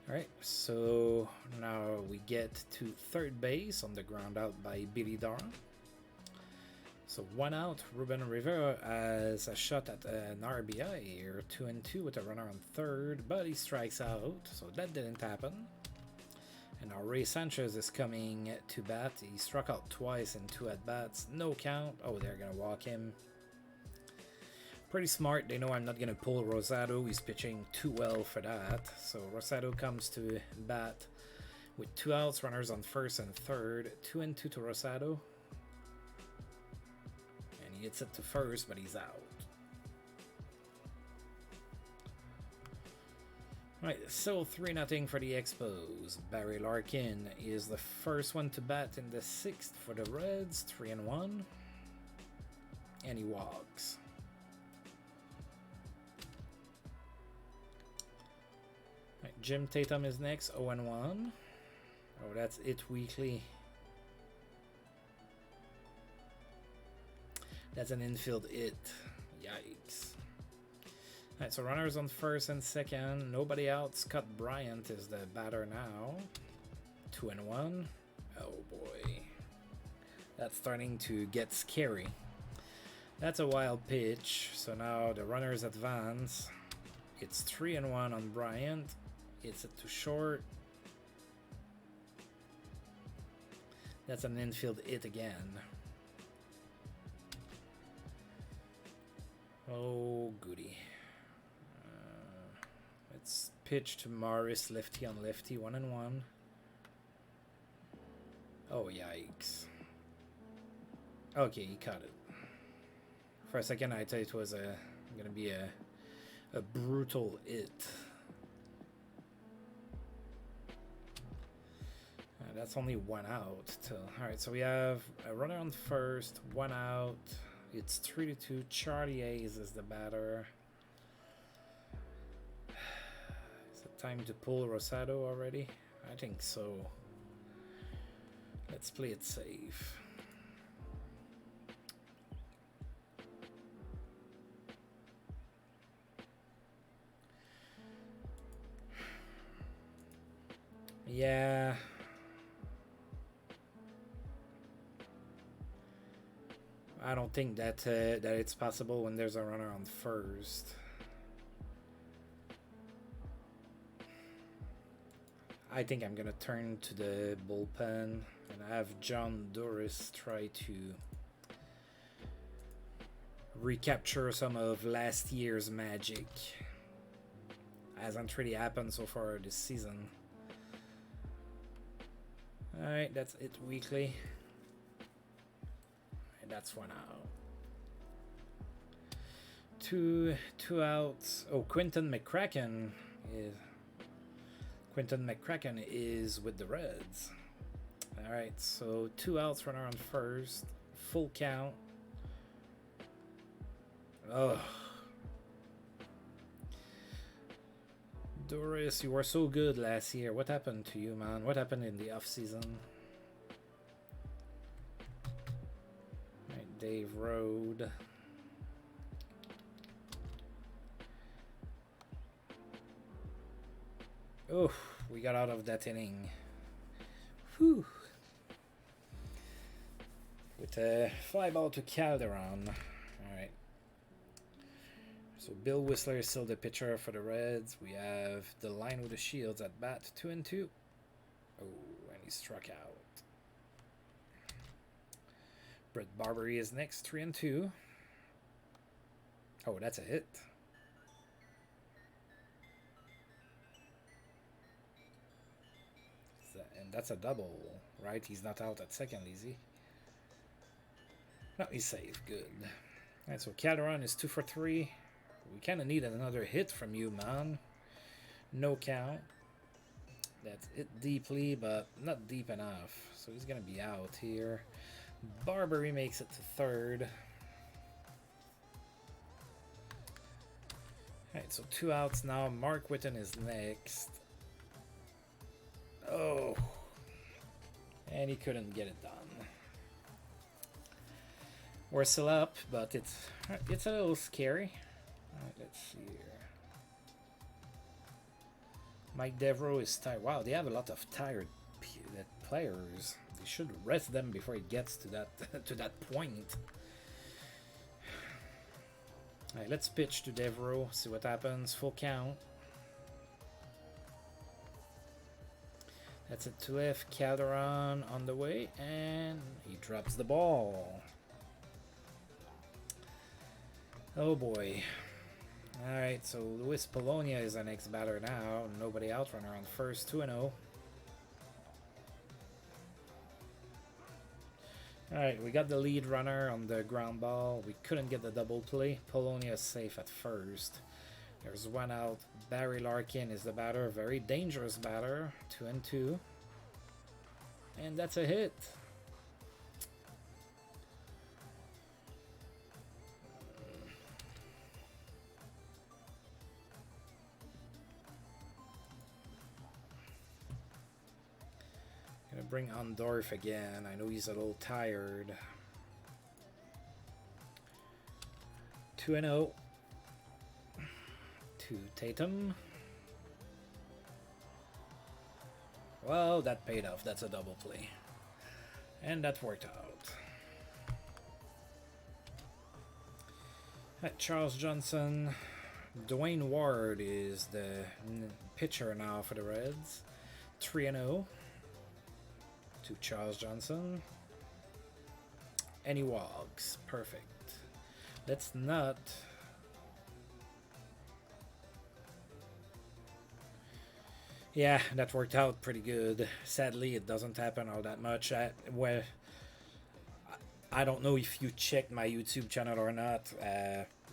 Alright, so now we get to third base on the ground out by Billy Doran. So 1 out, Reuben Rivera has a shot at an RBI here. 2-2 with a runner on third, but he strikes out, so that didn't happen. And now Ray Sanchez is coming to bat. He struck out twice in 2 at-bats. No count. Oh, they're going to walk him. Pretty smart. They know I'm not going to pull Rosado. He's pitching too well for that. So Rosado comes to bat with 2 outs, runners on first and third. 2-2 to Rosado. He hits it to first, but he's out. Right, so 3-0 for the Expos. Barry Larkin is the first one to bat in the 6th for the Reds. 3-1. And he walks. Right, Jim Tatum is next. 0-1. Oh, that's it weekly. That's an infield hit. Yikes. Alright, so runners on first and second. Nobody out. Scott Bryant is the batter now. 2-1. Oh boy. That's starting to get scary. That's a wild pitch. So now the runners advance. It's 3-1 on Bryant. It's it to short. That's an infield hit again. Oh, goody. Let's pitch to Morris, lefty on lefty, 1-1. Oh, yikes. Okay, he caught it. For a second, I thought it was gonna be a brutal hit. That's only 1 out. Alright, so we have a runner on first, 1 out. It's 3-2. Charlie Hayes is the batter. Is it time to pull Rosado already? I think so. Let's play it safe. Yeah. I don't think that that it's possible when there's a runner on first. I think I'm gonna turn to the bullpen and have John Doris try to recapture some of last year's magic. Hasn't really happened so far this season. Alright, that's it weekly. That's 1 out. Two outs. Oh, Quinton McCracken is with the Reds. All right, so 2 outs, runner on first, full count. Oh, Doris, you were so good last year. What happened to you, man? What happened in the off season? Dave Road. Oh, we got out of that inning. Whew. With a fly ball to Calderon. Alright. So Bill Whistler is still the pitcher for the Reds. We have the line with the Shields at bat, 2-2. Oh, and he struck out. Brett Barbary is next, 3-2. Oh, that's a hit. And that's a double, right? He's not out at second, is he? No, he's safe. Good. Alright, so Calderon is 2 for 3. We kind of need another hit from you, man. No count. That's it deeply, but not deep enough. So he's going to be out here. Barbary makes it to third. Alright, so 2 outs now. Mark Whitten is next. Oh. And he couldn't get it done. We're still up, but it's a little scary. Alright, let's see here. Mike Devereaux is tired. Wow, they have a lot of tired players. They should rest them before it gets to that to that point. Alright, let's pitch to Devereaux, see what happens. Full count. That's it to left. Calderon on the way, and he drops the ball. Oh boy. Alright, so Luis Polonia is our next batter now. Nobody out, runner on first, 2-0. Alright, we got the lead runner on the ground ball. We couldn't get the double play. Polonia is safe at first. There's 1 out. Barry Larkin is the batter. Very dangerous batter. 2-2. And that's a hit. Gonna bring on Dorf again. I know he's a little tired. 2-0. To Tatum. Well, that paid off. That's a double play. And that worked out. At Charles Johnson. Dwayne Ward is the pitcher now for the Reds. 3-0. To Charles Johnson. And he walks. Perfect. Let's not... Yeah, that worked out pretty good. Sadly, it doesn't happen all that much. Well, I don't know if you checked my YouTube channel or not.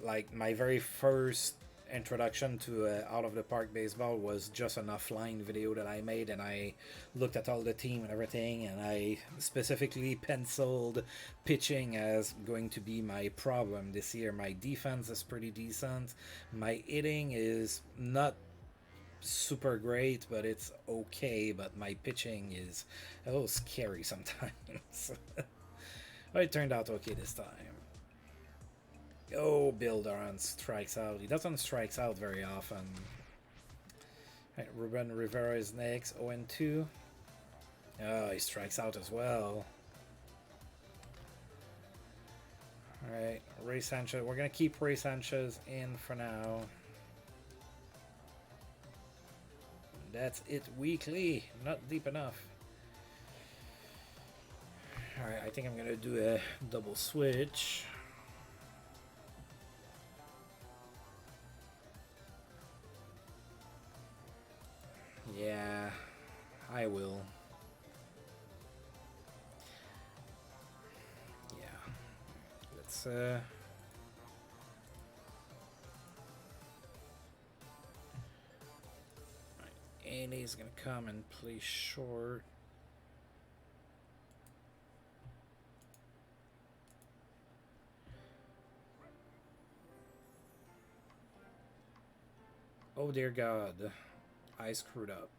Like, my very first introduction to Out of the Park Baseball was just an offline video that I made, and I looked at all the team and everything, and I specifically penciled pitching as going to be my problem this year. My defense is pretty decent. My hitting is not super great, but it's okay. But my pitching is a little scary sometimes. But it turned out okay this time. Oh, Bill Doran strikes out. He doesn't strike out very often. Right, Reuben Rivera is next. 0-2. Oh, he strikes out as well. Alright, Ray Sanchez. We're going to keep Ray Sanchez in for now. That's it weekly. Not deep enough. Alright, I think I'm going to do a double switch. Yeah, I will. Yeah. Let's and he's gonna come and play short. Oh dear God, I screwed up.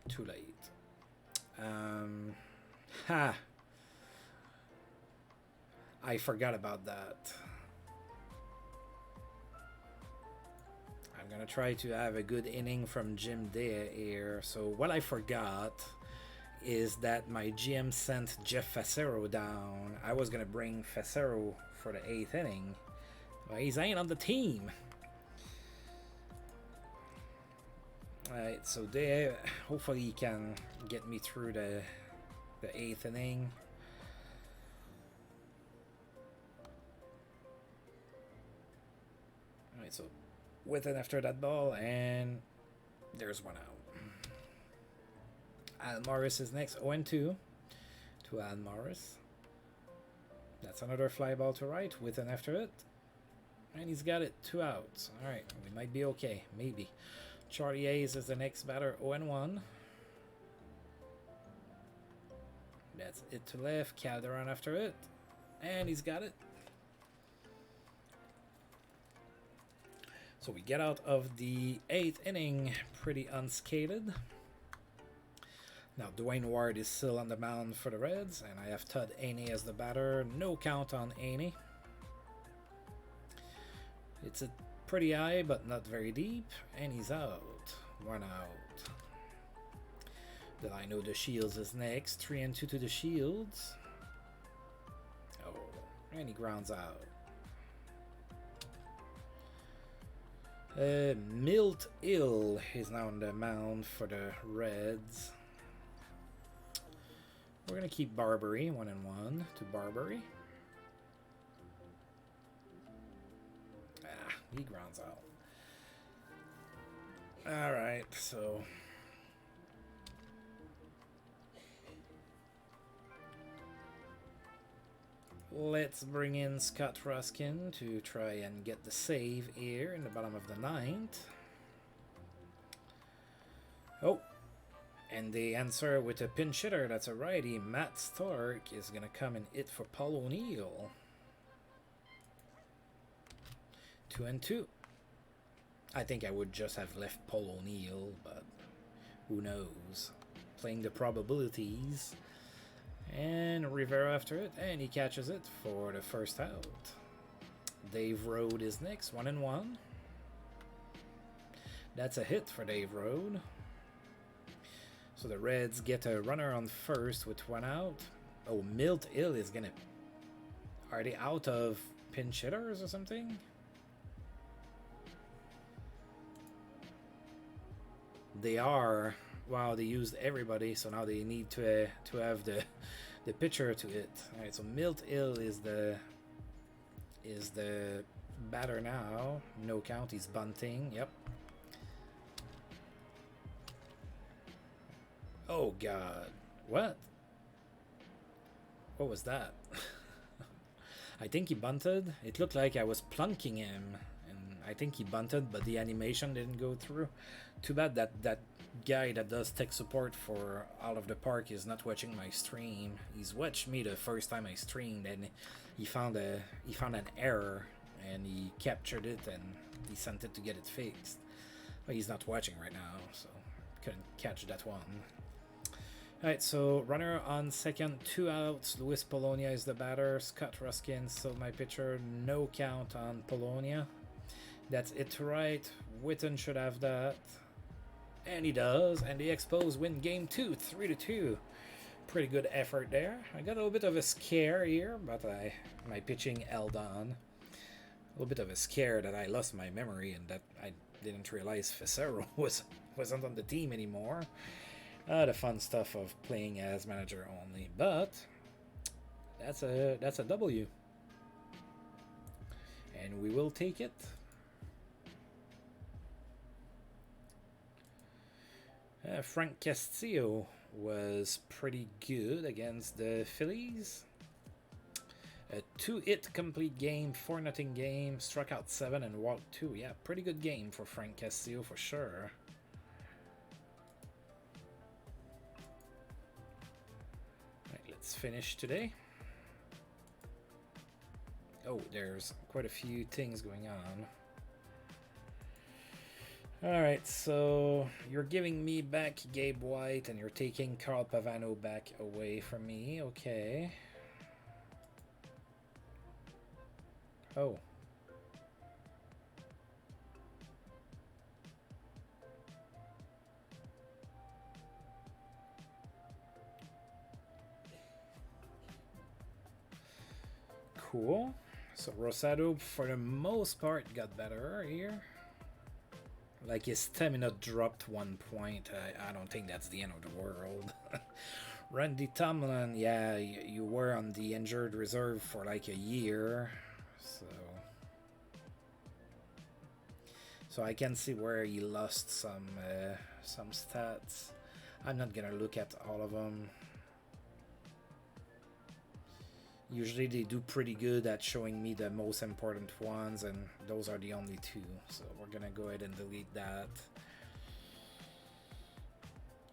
Too late. Ha! I forgot about that. I'm gonna try to have a good inning from Jim Day here. So what I forgot is that my GM sent Jeff Facero down. I was gonna bring Facero for the 8th inning, but he's ain't on the team. Alright, so Day, hopefully he can get me through the 8th inning. Alright, so with and after that ball, and there's one out. Al Morris is next, 0-2 to Al Morris. That's another fly ball to right, with and after it. And he's got it, 2 outs. Alright, we might be okay, maybe. Charlie Hayes is the next batter, 0-1. That's it to left, Calderon after it. And he's got it. So we get out of the 8th inning pretty unscathed. Now Dwayne Ward is still on the mound for the Reds, and I have Todd Haney as the batter. No count on Haney. It's a pretty high, but not very deep, and he's out. 1 out. Then I know the Shields is next. 3-2 to the Shields. Oh, and he grounds out. Milt Hill is now on the mound for the Reds. We're going to keep Barbary, 1-1 to Barbary. Ah, he grounds out. Alright, so... let's bring in Scott Ruskin to try and get the save here in the bottom of the 9th. Oh, and they answer with a pinch hitter. That's a righty. Matt Stark is going to come and hit for Paul O'Neill. 2-2. I think I would just have left Paul O'Neill, but who knows. Playing the probabilities. And Rivera after it, and he catches it for the first out. Dave Rode is next, 1-1. That's a hit for Dave Rode. So the Reds get a runner on first with 1 out. Oh, Milt Hill is gonna... Are they out of pinch hitters or something? They are. Wow, they used everybody, so now they need to have the pitcher to hit. All right, so Milt Hill is the batter now. No count. He's bunting. Yep. Oh God, what? What was that? I think he bunted. It looked like I was plunking him, and I think he bunted, but the animation didn't go through. Too bad that guy that does tech support for All of the Park is not watching my stream. He's watched me the first time I streamed, and he found an error, and he captured it and he sent it to get it fixed. But he's not watching right now, so couldn't catch that one. Alright, so runner on second, 2 outs. Luis Polonia is the batter. Scott Ruskin still my pitcher. No count on Polonia. That's it to right. Witten should have that. And he does. And the Expos win game 2, 3-2. Pretty good effort there. I got a little bit of a scare here, but my pitching held on. A little bit of a scare that I lost my memory and that I didn't realize Facero wasn't on the team anymore. The fun stuff of playing as manager only, but that's a W, and we will take it. Frank Castillo was pretty good against the Phillies. A 2-hit complete game, 4-0 game, struck out 7 and walked 2. Yeah, pretty good game for Frank Castillo for sure. Let's finish today. Oh, there's quite a few things going on. Alright, so you're giving me back Gabe White and you're taking Carl Pavano back away from me. Okay. Oh. Cool. So Rosado, for the most part, got better here. Like his stamina dropped 1 point. I don't think that's the end of the world. Randy Tomlin, yeah, you were on the injured reserve for like a year, so I can see where he lost some stats. I'm not gonna look at all of them. Usually they do pretty good at showing me the most important ones, and those are the only two. So we're gonna go ahead and delete that.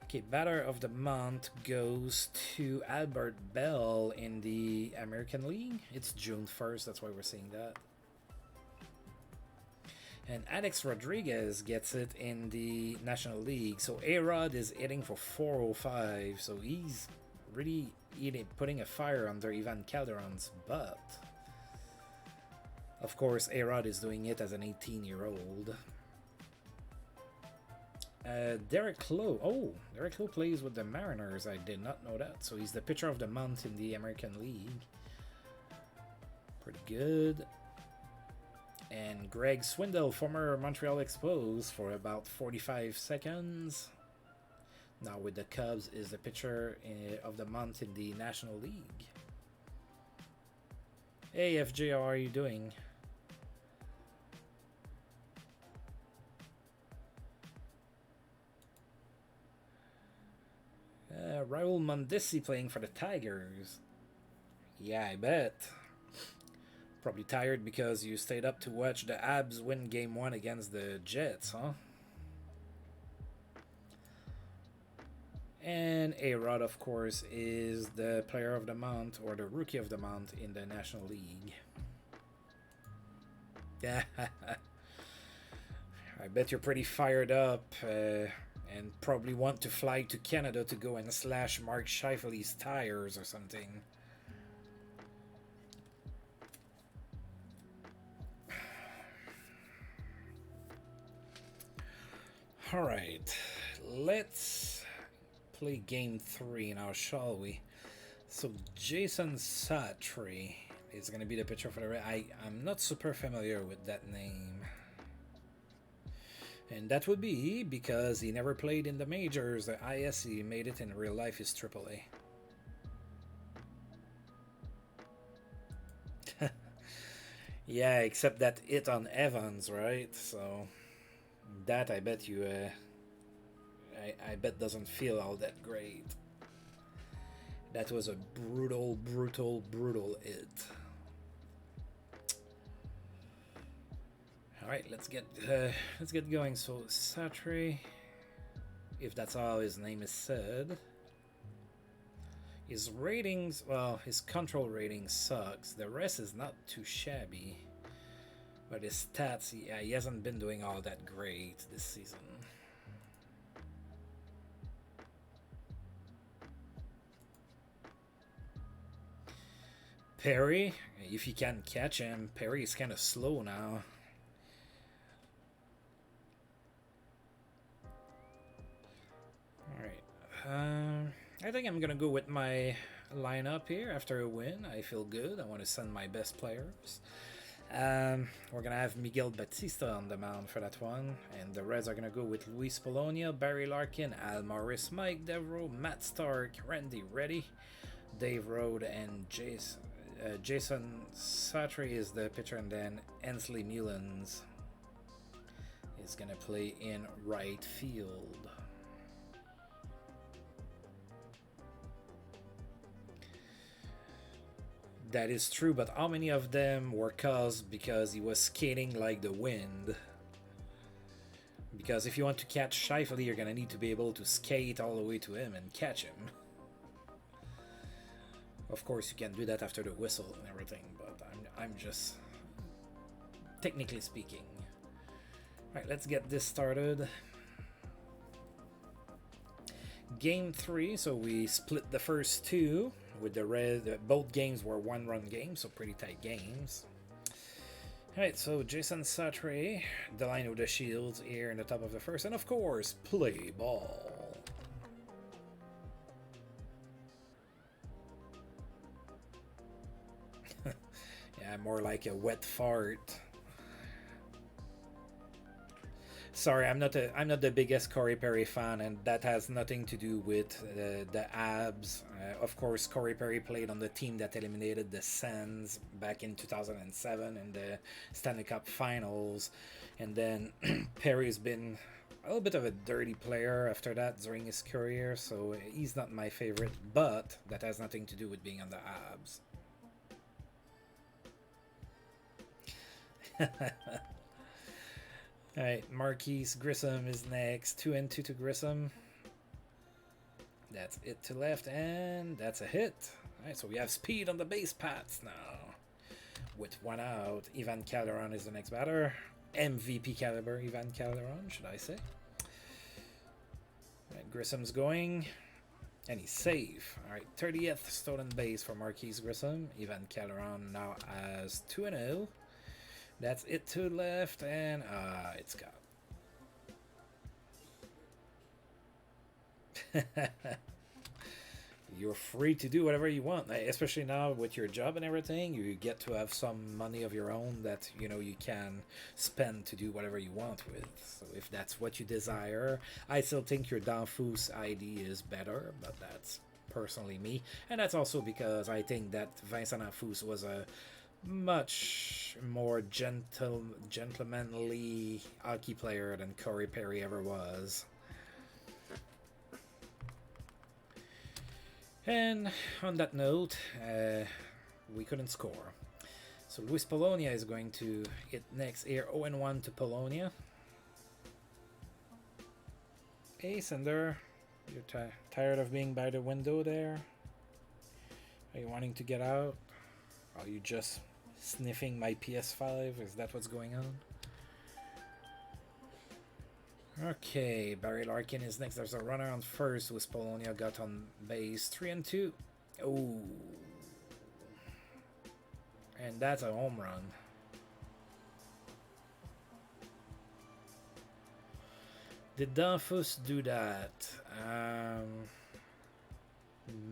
Okay, batter of the month goes to Albert Bell in the American League. It's June 1st, that's why we're seeing that. And Alex Rodriguez gets it in the National League. So A-Rod is hitting for 405, so he's really putting a fire under Ivan Calderon's butt. Of course, A-Rod is doing it as an 18-year-old. Derek Lowe. Oh, Derek Lowe plays with the Mariners. I did not know that. So he's the pitcher of the month in the American League. Pretty good. And Greg Swindell, former Montreal Expos, for about 45 seconds. Now with the Cubs is the pitcher of the month in the National League. Hey FJ, how are you doing? Raul Mondesi playing for the Tigers. Yeah, I bet. Probably tired because you stayed up to watch the Abs win Game 1 against the Jets, huh? And A-Rod, of course, is the player of the month or the rookie of the month in the National League. Yeah, I bet you're pretty fired up and probably want to fly to Canada to go and slash Mark Scheifele's tires or something. Alright, let's play game 3 now, shall we? So Jason Satry is going to be the pitcher for the... I'm not super familiar with that name. And that would be because he never played in the majors. The IS he made it in real life is AAA. Yeah, except that hit on Evans, right? So that I bet you, I bet doesn't feel all that great. That was a brutal, brutal, brutal hit. All right, let's get going. So Satry, if that's how his name is said. His ratings, well, his control rating sucks. The rest is not too shabby. But his stats, he hasn't been doing all that great this season. Perry, if you can catch him, Perry is kind of slow now. Alright, I think I'm gonna go with my lineup here after a win. I feel good. I want to send my best players. We're gonna have Miguel Batista on the mound for that one, and the Reds are gonna go with Luis Polonia, Barry Larkin, Al Morris, Mike Devereaux, Matt Stark, Randy Reddy, Dave Rode, and Jason Satry is the pitcher, and then Ensley Mullins is gonna play in right field. That is true, but how many of them were caused because he was skating like the wind? Because if you want to catch Scheifele, you're gonna need to be able to skate all the way to him and catch him. Of course, you can do that after the whistle and everything, but I'm just technically speaking. All right, let's get this started. Game 3, so we split the first two. With the Red, both games were one-run games, so pretty tight games. Alright, so Jason Satre, the line of the Shields here in the top of the first, and of course, play ball. Yeah, more like a wet fart. Sorry, I'm not the biggest Corey Perry fan, and that has nothing to do with the Abs. Of course, Corey Perry played on the team that eliminated the Sens back in 2007 in the Stanley Cup Finals, and then Perry's been a little bit of a dirty player after that during his career, so he's not my favorite. But that has nothing to do with being on the Abs. Alright, Marquise Grissom is next. 2-2 to Grissom. That's it to left, and that's a hit. Alright, so we have speed on the base paths now. With one out, Ivan Calderon is the next batter. MVP caliber Ivan Calderon, should I say. Alright, Grissom's going. And he's safe. Alright, 30th stolen base for Marquise Grissom. Ivan Calderon now has 2-0. That's it to left, and it's got. You're free to do whatever you want, especially now with your job and everything. You get to have some money of your own that you can spend to do whatever you want with. So if that's what you desire, I still think your Danfus ID is better, but that's personally me, and that's also because I think that Vincent Danfus was a much more gentlemanly hockey player than Corey Perry ever was. And on that note, we couldn't score. So Luis Polonia is going to hit next here. 0-1 to Polonia. Hey, Cinder, you're tired of being by the window there? Are you wanting to get out? Are you just sniffing my PS5? Is that what's going on? Okay, Barry Larkin is next. There's a runner on first with Polonia got on base. 3-2. Oh. And that's a home run. Did Danfus do that?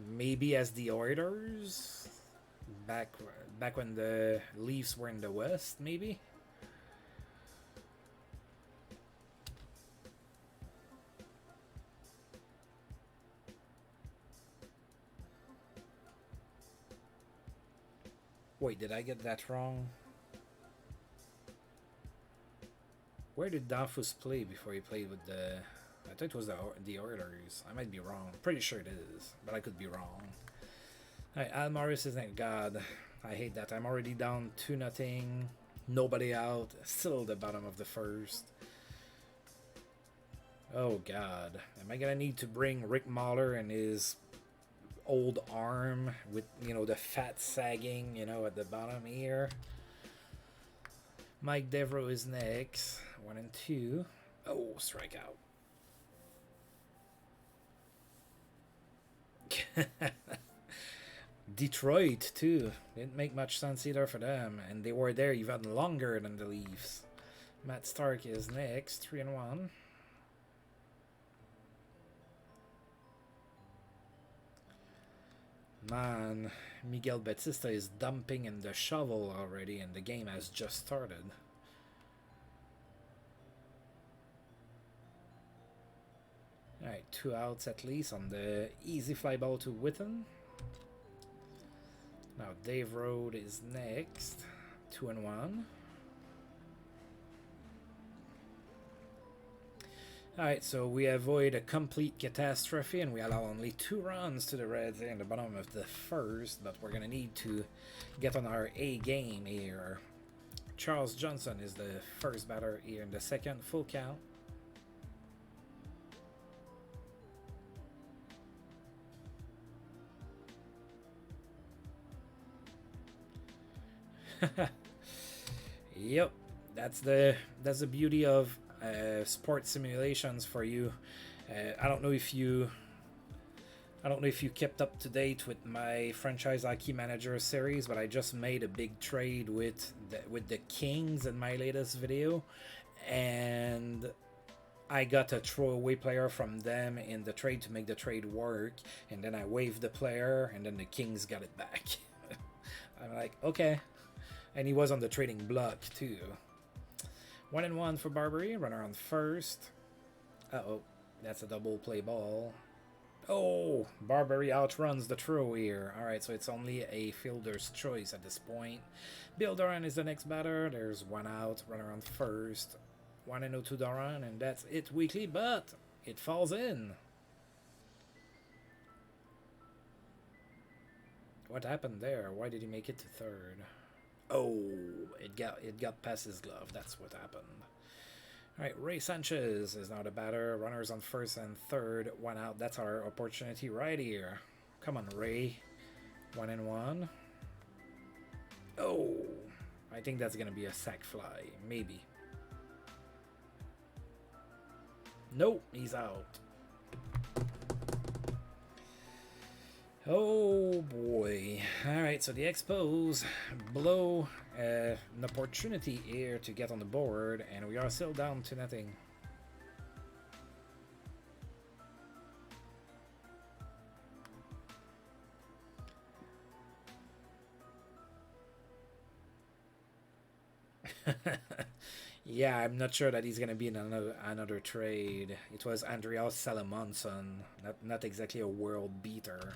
Maybe as the Oilers? Back when the Leafs were in the West, maybe? Wait, did I get that wrong? Where did Danfus play before he played with the... I thought it was the Oilers. I might be wrong. Pretty sure it is, but I could be wrong. Alright, Almaris is like, God, I hate that. I'm already down 2-0. Nobody out. Still the bottom of the first. Oh, God. Am I going to need to bring Rick Mahler and his old arm with, the fat sagging, at the bottom here? Mike Devereaux is next. 1-2. Oh, strikeout. Detroit, too. Didn't make much sense either for them. And they were there even longer than the Leafs. Matt Stark is next. 3-1. Man, Miguel Batista is dumping in the shovel already, and the game has just started. Alright, 2 outs at least on the easy fly ball to Witten. Now Dave Road is next. 2-1. Alright, so we avoid a complete catastrophe and we allow only 2 runs to the Reds in the bottom of the first, but we're going to need to get on our A game here. Charles Johnson is the first batter here in the second, full count. Yep, that's the beauty of sports simulations for you. I don't know if you I don't know if you kept up to date with my franchise hockey manager series, but I just made a big trade with the Kings in my latest video, and I got a throwaway player from them in the trade to make the trade work, and then I waived the player, and then the Kings got it back. I'm like, okay. And he was on the trading block too. 1-1 for Barbary, runner on first. Uh-oh, that's a double play ball. Oh, Barbary outruns the throw here. Alright, so it's only a fielder's choice at this point. Bill Doran is the next batter. There's one out, runner on first. 1-0 to Doran, and that's it weekly, but it falls in. What happened there? Why did he make it to third? Oh, it got past his glove. That's what happened. All right, Ray Sanchez is now the batter. Runners on first and third. One out. That's our opportunity right here. Come on, Ray. 1-1. Oh, I think that's going to be a sac fly. Maybe. Nope, he's out. Oh boy. Alright, so the Expos blow an opportunity here to get on the board, and we are still down to nothing. Yeah, I'm not sure that he's gonna be in another trade. It was Andreas Salamonson, not exactly a world beater.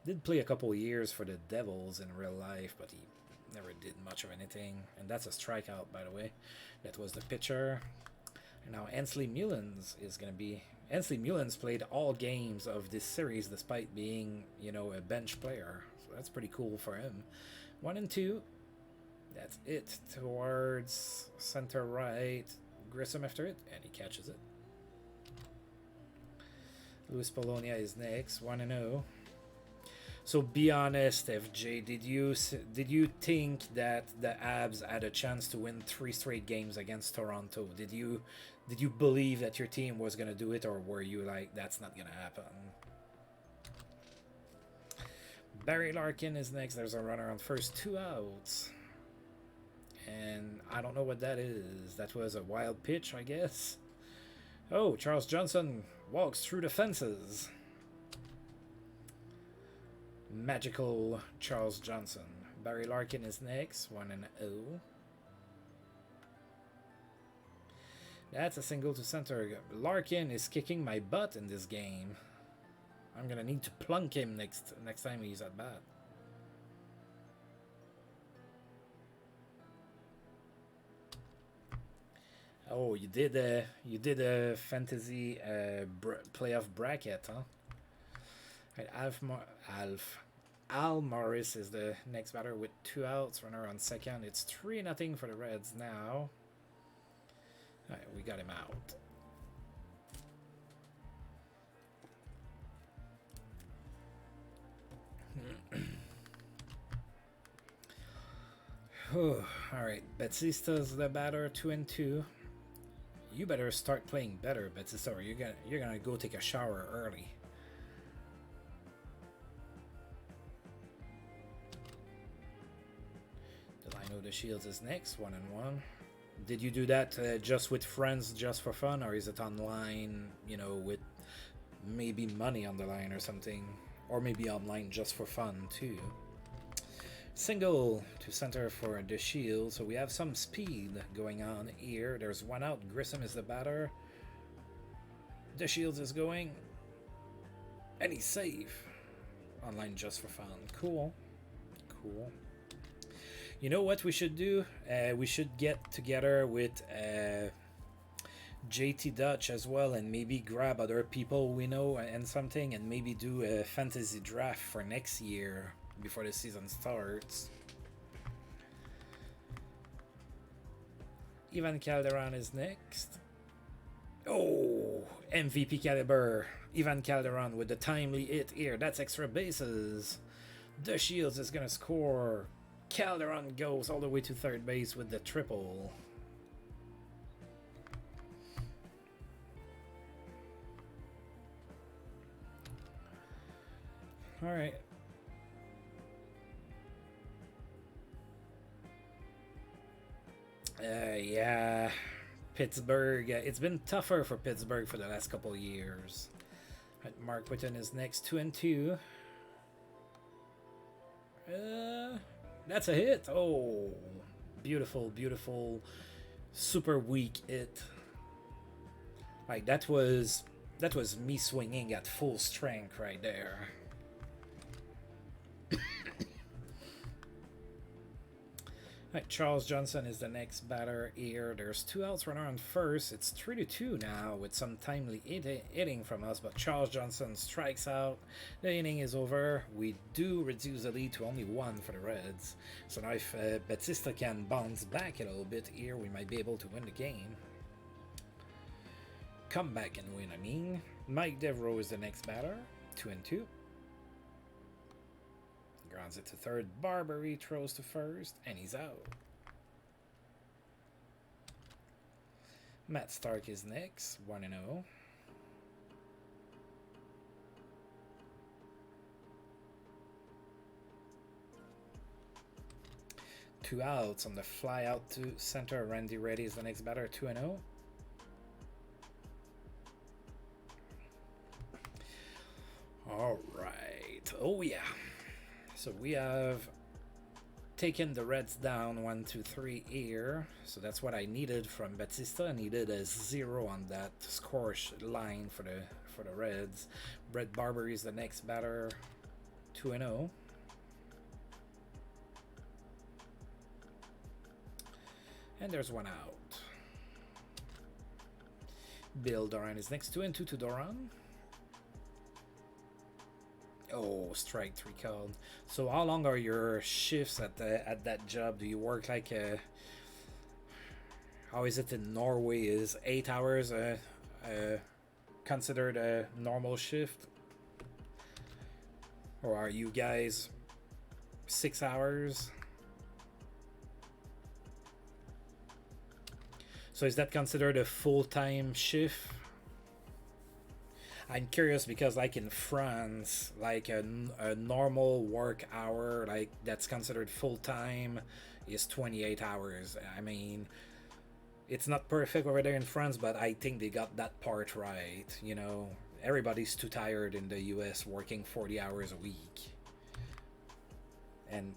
Did play a couple years for the Devils in real life, but he never did much of anything. And that's a strikeout, by the way. That was the pitcher. And now Ansley Mullins is gonna be. Ansley Mullins played all games of this series despite being, you know, a bench player. So that's pretty cool for him. 1-2. That's it. Towards center right. Grissom after it, and he catches it. Luis Polonia is next. 1-0. So be honest, FJ. Did you think that the Abs had a chance to win 3 straight games against Toronto? Did you believe that your team was gonna do it, or were you like, that's not gonna happen? Barry Larkin is next. There's a runner on first, 2 outs. And I don't know what that is. That was a wild pitch, I guess. Oh, Charles Johnson walks through the fences. Magical Charles Johnson. Barry Larkin is next. 1-0. That's a single to center. Larkin is kicking my butt in this game. I'm gonna need to plunk him next time he's at bat. Oh, you did a fantasy playoff bracket, huh? Right, Al Morris is the next batter with 2 outs, runner on second. It's 3-0 for the Reds now. All right, we got him out. All right, Batista's the batter, 2-2. You better start playing better, Batista, or you're gonna go take a shower early. Delino de Shields is next, 1-1. Did you do that just with friends, just for fun, or is it online, you know, with maybe money on the line or something? Or maybe online just for fun, too. Single to center for the Shield, so we have some speed going on here. There's 1 out. Grissom is the batter. The Shields is going, and he's safe. Online just for fun. Cool. You know what we should do? We should get together with JT Dutch as well, and maybe grab other people we know and something, and maybe do a fantasy draft for next year before the season starts. Ivan Calderon is next. Oh, MVP caliber. Ivan Calderon with the timely hit here. That's extra bases. The Shields is gonna score. Calderon goes all the way to third base with the triple. All right. Yeah, Pittsburgh. It's been tougher for Pittsburgh for the last couple of years. Right, Mark Whitten is next, 2-2. That's a hit. Oh, beautiful, beautiful, super weak hit. Like that was me swinging at full strength right there. Right, Charles Johnson is the next batter here. There's 2 outs, runner on first. It's 3-2 now with some timely hitting from us, but Charles Johnson strikes out. The inning is over. We do reduce the lead to only 1 for the Reds. So now if Batista can bounce back a little bit here, we might be able to win the game. Come back and win, I mean. Mike Devereaux is the next batter, 2-2. Grounds it to third. Barbary throws to first, and he's out. Matt Stark is next, 1-0. Two outs on the fly out to center. Randy Reddy is the next batter, 2-0. All right. Oh, yeah. So we have taken the Reds down 1-2-3 here. So that's what I needed from Batista. I needed a 0 on that score line for the Reds. Brett Barber is the next batter, 2-0. And there's 1 out. Bill Doran is next, 2-2 to Doran. Oh, strike 3 called. So how long are your shifts at that job? Do you work like how is it in Norway? Is 8 hours considered a normal shift? Or are you guys 6 hours? So is that considered a full-time shift? I'm curious because like in France, like a normal work hour, like that's considered full-time, is 28 hours. I mean, it's not perfect over there in France, but I think they got that part right. You know, everybody's too tired in the US working 40 hours a week. And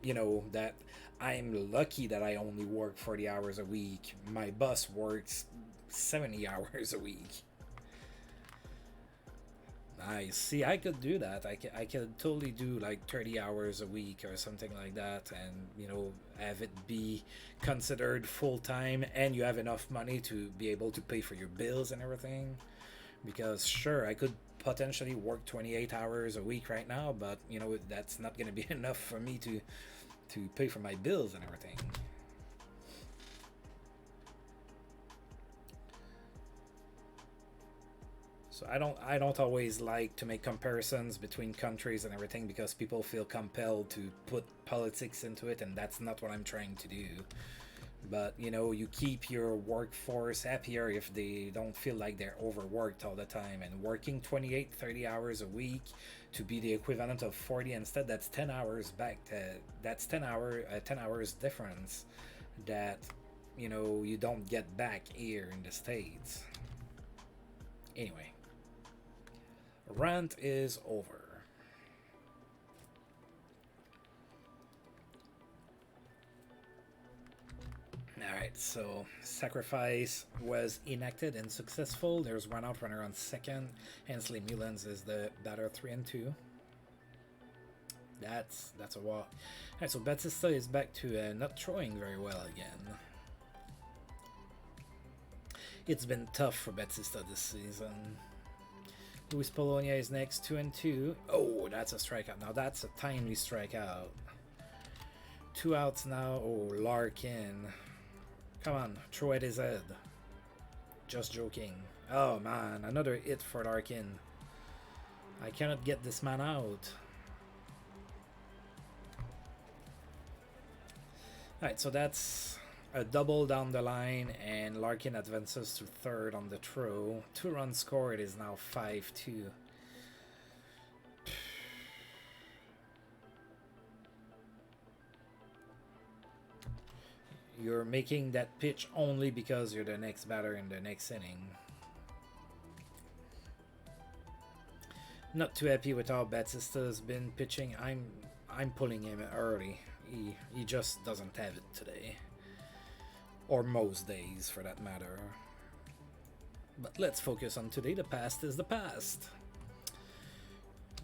you know, that I'm lucky that I only work 40 hours a week. My boss works 70 hours a week. I see. I could do that. I could totally do like 30 hours a week or something like that, and you know, have it be considered full time, and you have enough money to be able to pay for your bills and everything. Because sure, I could potentially work 28 hours a week right now, but you know, that's not going to be enough for me to pay for my bills and everything. So I don't always like to make comparisons between countries and everything because people feel compelled to put politics into it, and that's not what I'm trying to do. But you know, you keep your workforce happier if they don't feel like they're overworked all the time, and working 28-30 hours a week to be the equivalent of 40 instead, that's 10 hours back. That's 10 hours difference that, you know, you don't get back here in the States. Anyway, rant is over. Alright, so sacrifice was enacted and successful. There's one out, runner on second. Hensley Mullins is the batter, 3-2. That's a walk. Alright, so Batista is back to not throwing very well again. It's been tough for Batista this season. Luis Polonia is next, 2-2. Oh, that's a strikeout. Now that's a timely strikeout. 2 outs now. Oh, Larkin. Come on, throw at his head. Just joking. Oh man, another hit for Larkin. I cannot get this man out. Alright, so that's a double down the line, and Larkin advances to third on the throw. 2 runs scored is now 5-2. You're making that pitch only because you're the next batter in the next inning. Not too happy with how Batista's been pitching. I'm pulling him early. He just doesn't have it today. Or most days, for that matter. But let's focus on today. The past is the past.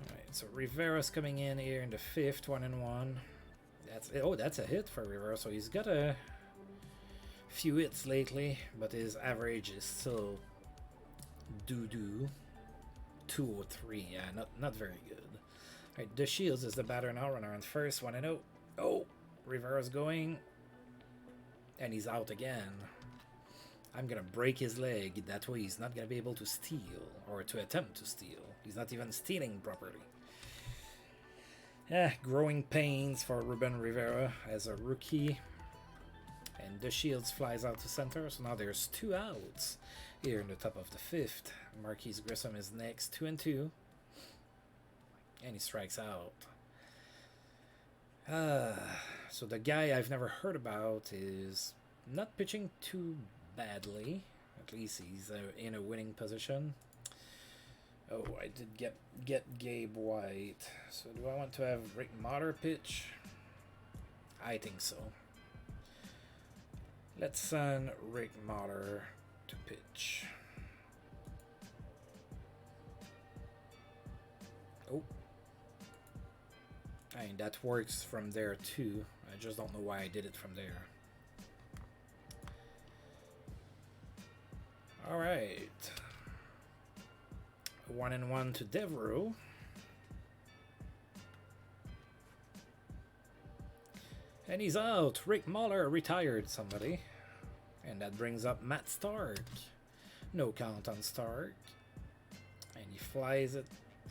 Alright, so Rivera's coming in here in the 5th, 1-1. That's a hit for Rivera. So he's got a few hits lately, but his average is still doo-doo. 203, yeah, not very good. Alright, the Shields is the batter now, runner on first, 1-0. Oh, Rivera's going, and he's out again. I'm gonna break his leg, that way he's not gonna be able to steal, or to attempt to steal. He's not even stealing properly. Growing pains for Reuben Rivera as a rookie. And the Shields flies out to center, so now there's 2 outs here in the top of the 5th. Marquise Grissom is next, 2-2. And he strikes out. So the guy I've never heard about is not pitching too badly. At least he's in a winning position. Oh, I did get Gabe White. So do I want to have Rick Motter pitch? I think so. Let's send Rick Motter to pitch. Oh. I mean, that works from there too. I just don't know why I did it from there. Alright. 1-1 to Devereaux. And he's out. Rick Muller retired somebody. And that brings up Matt Stark. No count on Stark. And he flies it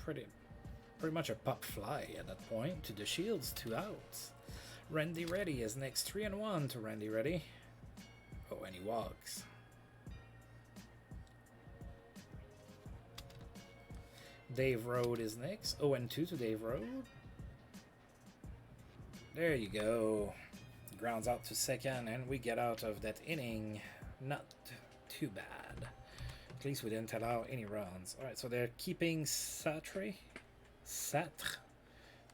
pretty much a pop fly at that point to the Shields, 2 outs. Randy Reddy is next, 3-1 to Randy Reddy. Oh, and he walks. Dave Road is next, 0-2 to Dave Road. There you go. Grounds out to second, and we get out of that inning. Not too bad. At least we didn't allow any runs. Alright, so they're keeping Satre.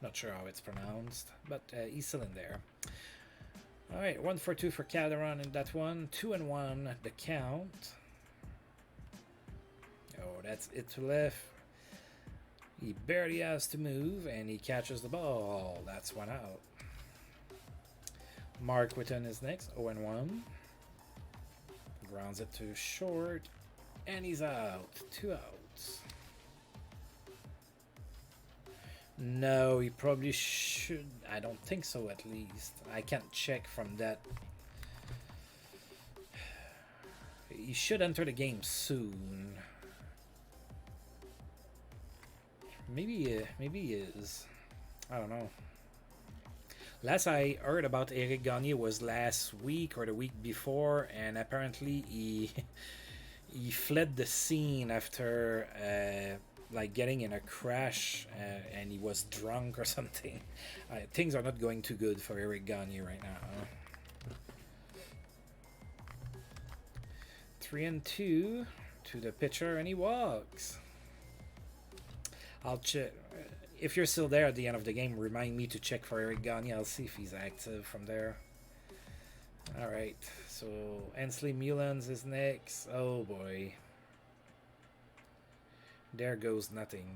Not sure how it's pronounced, but he's still in there. Alright, 1 for 2 for Calderon in that one. 2-1 the count. Oh, that's it to left. He barely has to move, and he catches the ball. That's 1 out. Mark Whitten is next, 0-1. Grounds it to short, and he's out. 2 outs. No, he probably should. I don't think so, at least. I can't check from that. He should enter the game soon. Maybe he is. I don't know. Last I heard about Eric Gagne was last week or the week before, and apparently he fled the scene after like getting in a crash, and he was drunk or something. Things are not going too good for Eric Gagne right now. 3-2 to the pitcher, and he walks. I'll check. If you're still there at the end of the game, remind me to check for Eric Gagne. I'll see if he's active from there. Alright, so Ansley Mullins is next. Oh boy. There goes nothing.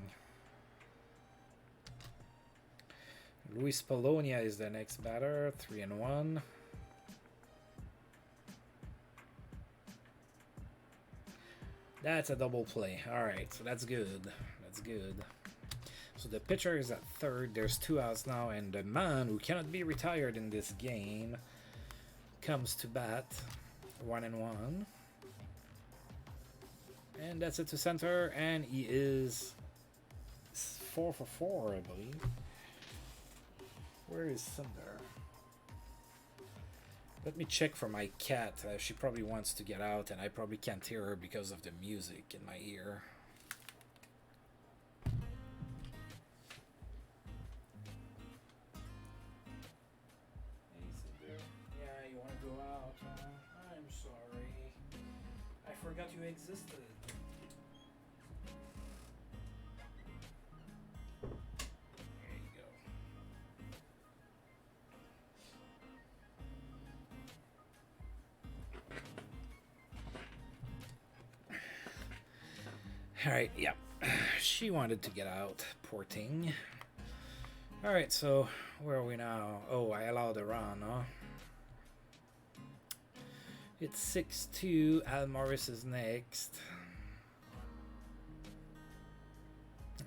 Luis Polonia is the next batter. 3-1. That's a double play. Alright, so that's good. That's good. So the pitcher is at third. There's 2 outs now, and the man who cannot be retired in this game comes to bat. 1-1. And that's it to center, and he is 4 for 4, I believe. Where is Cinder? Let me check for my cat. She probably wants to get out, and I probably can't hear her because of the music in my ear. Hey, Cinder. Yeah, you want to go out? existed. There you go. Alright, yeah. She wanted to get out. Poor thing. Alright, so where are we now? Oh, I allowed a run, huh? It's 6-2. Al Morris is next.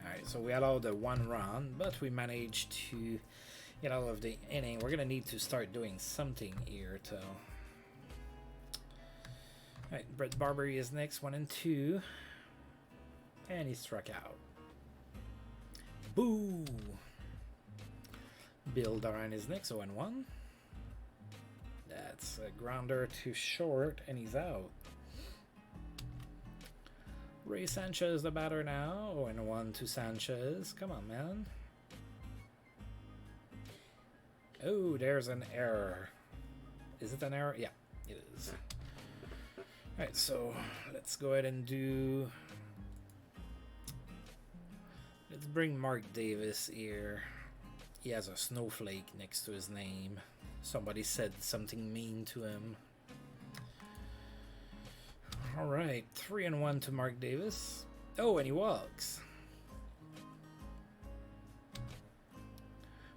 Alright, so we allowed a one run, but we managed to get out of the inning. We're gonna need to start doing something here, too. Alright, Brett Barbary is next, 1 and 2. And he struck out. Boo! Bill Doran is next, 0 and 1. That's a grounder to short, and he's out. Ray Sanchez, the batter now. 0 and 1 to Sanchez. Come on, man. Oh, there's an error. Is it an error? Yeah, it is. Alright, so let's go ahead and do... Let's bring Mark Davis here. He has a snowflake next to his name. Somebody said something mean to him. Alright, 3 and 1 to Mark Davis. Oh, and he walks.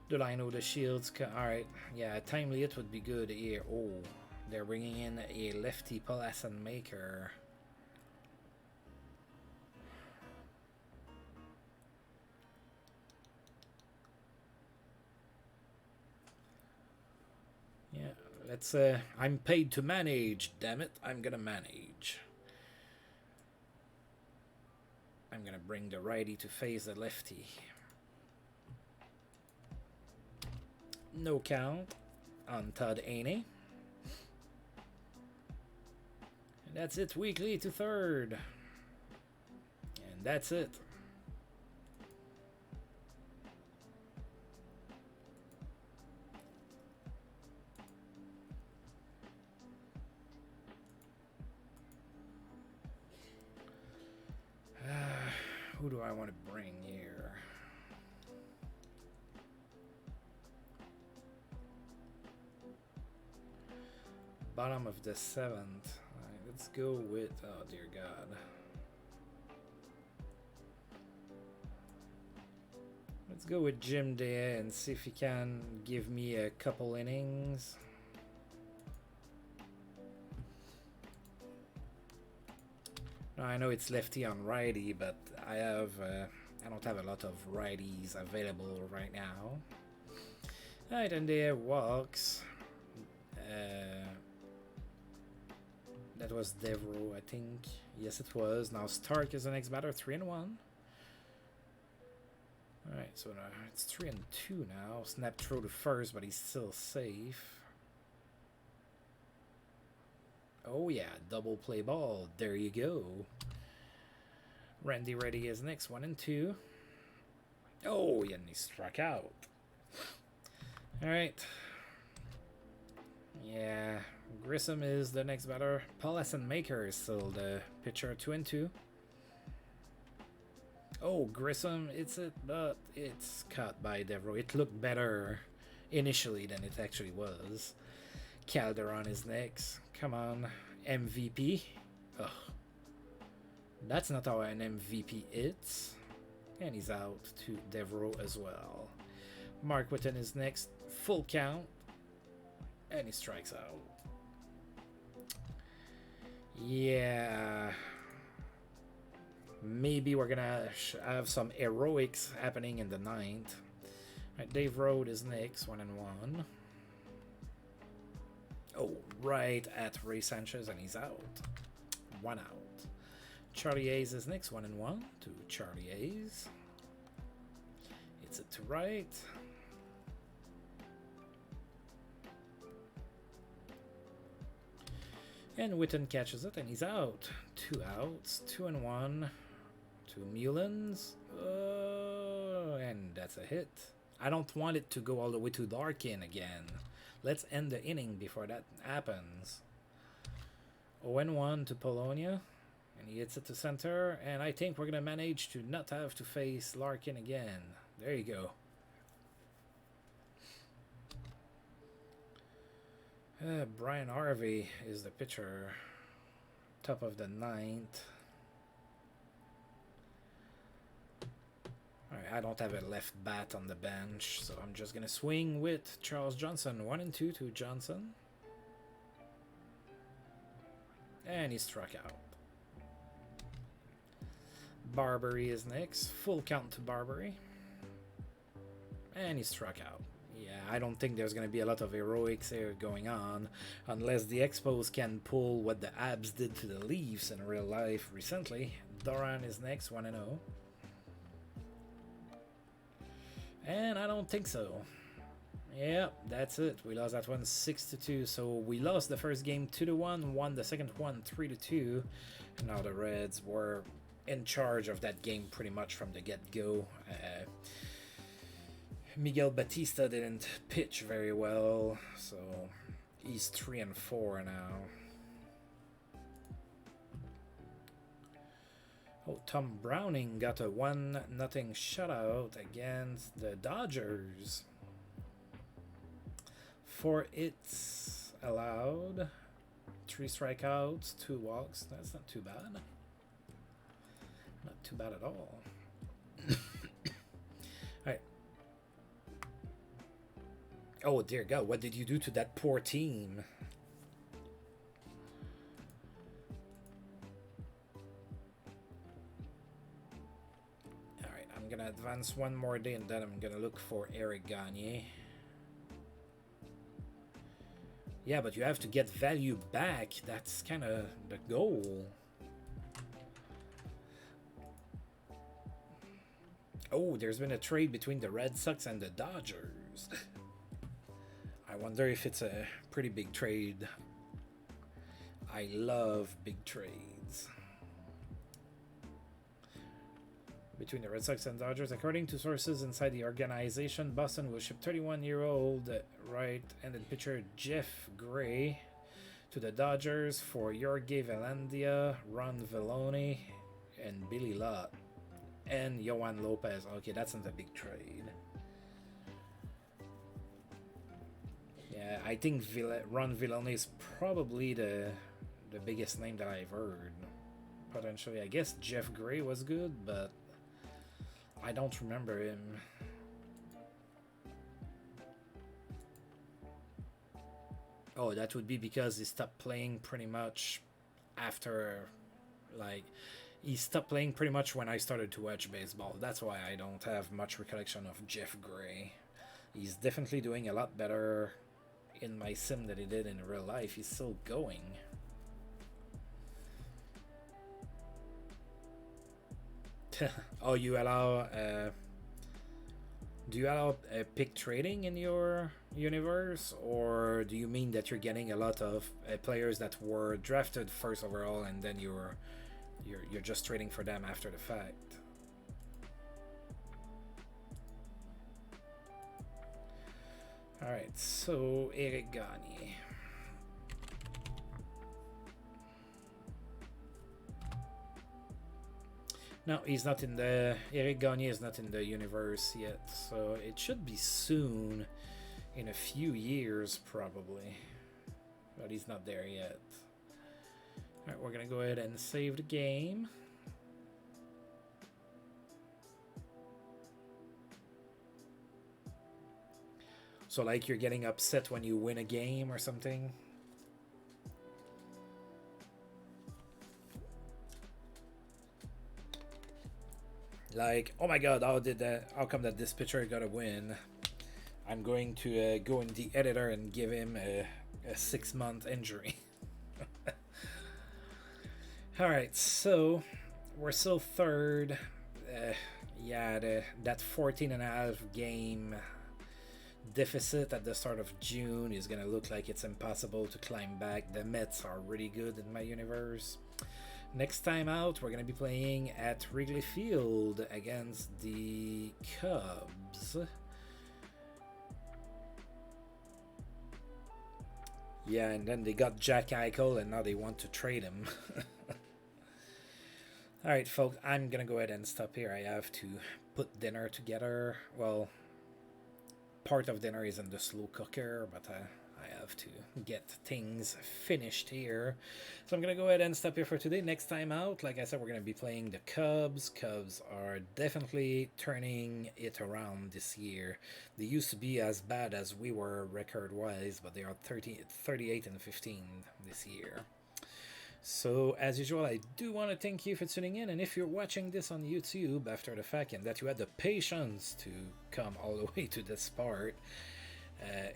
Do I know the shields? Alright, yeah, a timely hit would be good here. Oh, they're bringing in a lefty Palasan maker. Yeah, let's I'm paid to manage, damn it. I'm gonna manage. I'm gonna bring the righty to face the lefty. No count on Todd Aney. And that's it, weekly to third. And that's it. Who do I want to bring here? Bottom of the 7th. All right, let's go with, oh dear God. Let's go with Jim Day and see if he can give me a couple innings. Now, I know it's lefty on righty, but I don't have a lot of righties available right now. Alright, and there walks. That was Devro, I think. Yes, it was. Now Stark is the next batter, 3 and 1. Alright, so it's 3 and 2 now. Snap throw to first, but he's still safe. Oh yeah, double play ball. There you go. Randy Reddy is next, 1 and 2. Oh, yeah, and he struck out. Alright. Yeah, Grissom is the next batter. Palasan Maker is still the pitcher, 2 and 2. Oh, Grissom, but it's caught by Devro. It looked better initially than it actually was. Calderon is next. Come on, MVP. Ugh. That's not how an MVP is. And he's out to Devro as well. Mark Whitten is next. Full count. And he strikes out. Yeah. Maybe we're gonna have some heroics happening in the 9th. Right, Dave Rode is next, 1 and 1. Oh, right at Ray Sanchez, and he's out. 1 out. Charlie Hayes is next, 1 and 1 to Charlie Hayes. It's it to right. And Whitten catches it, and he's out. 2 outs, 2 and 1 to Mullins. And that's a hit. I don't want it to go all the way to Larkin again. Let's end the inning before that happens. 0 and 1 to Polonia. And he hits it to center, and I think we're going to manage to not have to face Larkin again. There you go. Brian Harvey is the pitcher. Top of the ninth. Alright, I don't have a left bat on the bench, so I'm just going to swing with Charles Johnson. 1-2 to Johnson. And he struck out. Barbary is next. Full count to Barbary. And he struck out. Yeah, I don't think there's going to be a lot of heroics here going on unless the Expos can pull what the Abs did to the Leafs in real life recently. Doran is next, 1-0. And I don't think so. Yeah, that's it. We lost that one 6-2. So we lost the first game 2-1, won the second one 3-2. And now the Reds were in charge of that game pretty much from the get-go. Miguel Batista didn't pitch very well, so he's 3-4 now. Oh, Tom Browning got a 1-0 shutout against the Dodgers. 4 hits allowed, 3 strikeouts, 2 walks. That's not too bad. Not too bad at all. Alright. Oh dear God, what did you do to that poor team? Alright, I'm gonna advance one more day and then I'm gonna look for Eric Gagne. Yeah, but you have to get value back. That's kind of the goal. Oh, there's been a trade between the Red Sox and the Dodgers. I wonder if it's a pretty big trade. I love big trades. Between the Red Sox and Dodgers, according to sources inside the organization, Boston will ship 31-year-old right-handed pitcher Jeff Gray to the Dodgers for Jorge Velandia, Ron Villoni, and Billy Lott. And Yohan Lopez. Okay, that's not a big trade. Yeah, I think Ron Villoni is probably the biggest name that I've heard. Potentially. I guess Jeff Gray was good, but I don't remember him. Oh, that would be because he stopped playing pretty much after, like, he stopped playing pretty much when I started to watch baseball. That's why I don't have much recollection of Jeff Gray. He's definitely doing a lot better in my sim than he did in real life. He's still going. Oh, you allow... do you allow pick trading in your universe? Or do you mean that you're getting a lot of players that were drafted first overall and then you're just trading for them after the fact? Alright, so Eric Gagne. No, he's not in the... Eric Gagne is not in the universe yet, so it should be soon, in a few years probably. But he's not there yet. Alright, we're gonna go ahead and save the game. So like you're getting upset when you win a game or something? Like, oh my God, how come that this pitcher got a win? I'm going to go in the editor and give him a 6-month injury. Alright, so we're still third. Yeah, that 14.5 game deficit at the start of June is going to look like it's impossible to climb back. The Mets are really good in my universe. Next time out, we're going to be playing at Wrigley Field against the Cubs. Yeah, and then they got Jack Eichel, and now they want to trade him. Alright, folks, I'm gonna go ahead and stop here. I have to put dinner together. Well, part of dinner is in the slow cooker, but I have to get things finished here. So I'm gonna go ahead and stop here for today. Next time out, like I said, we're gonna be playing the Cubs. Cubs are definitely turning it around this year. They used to be as bad as we were record-wise, but they are 38 and 15 this year. So, as usual, I do want to thank you for tuning in, and if you're watching this on YouTube after the fact, and that you had the patience to come all the way to this part,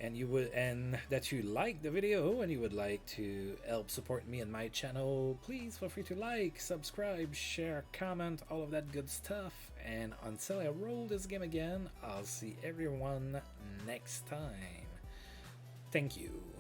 and that you like the video and you would like to help support me and my channel, please feel free to like, subscribe, share, comment, all of that good stuff. And until I roll this game again, I'll see everyone next time. Thank you.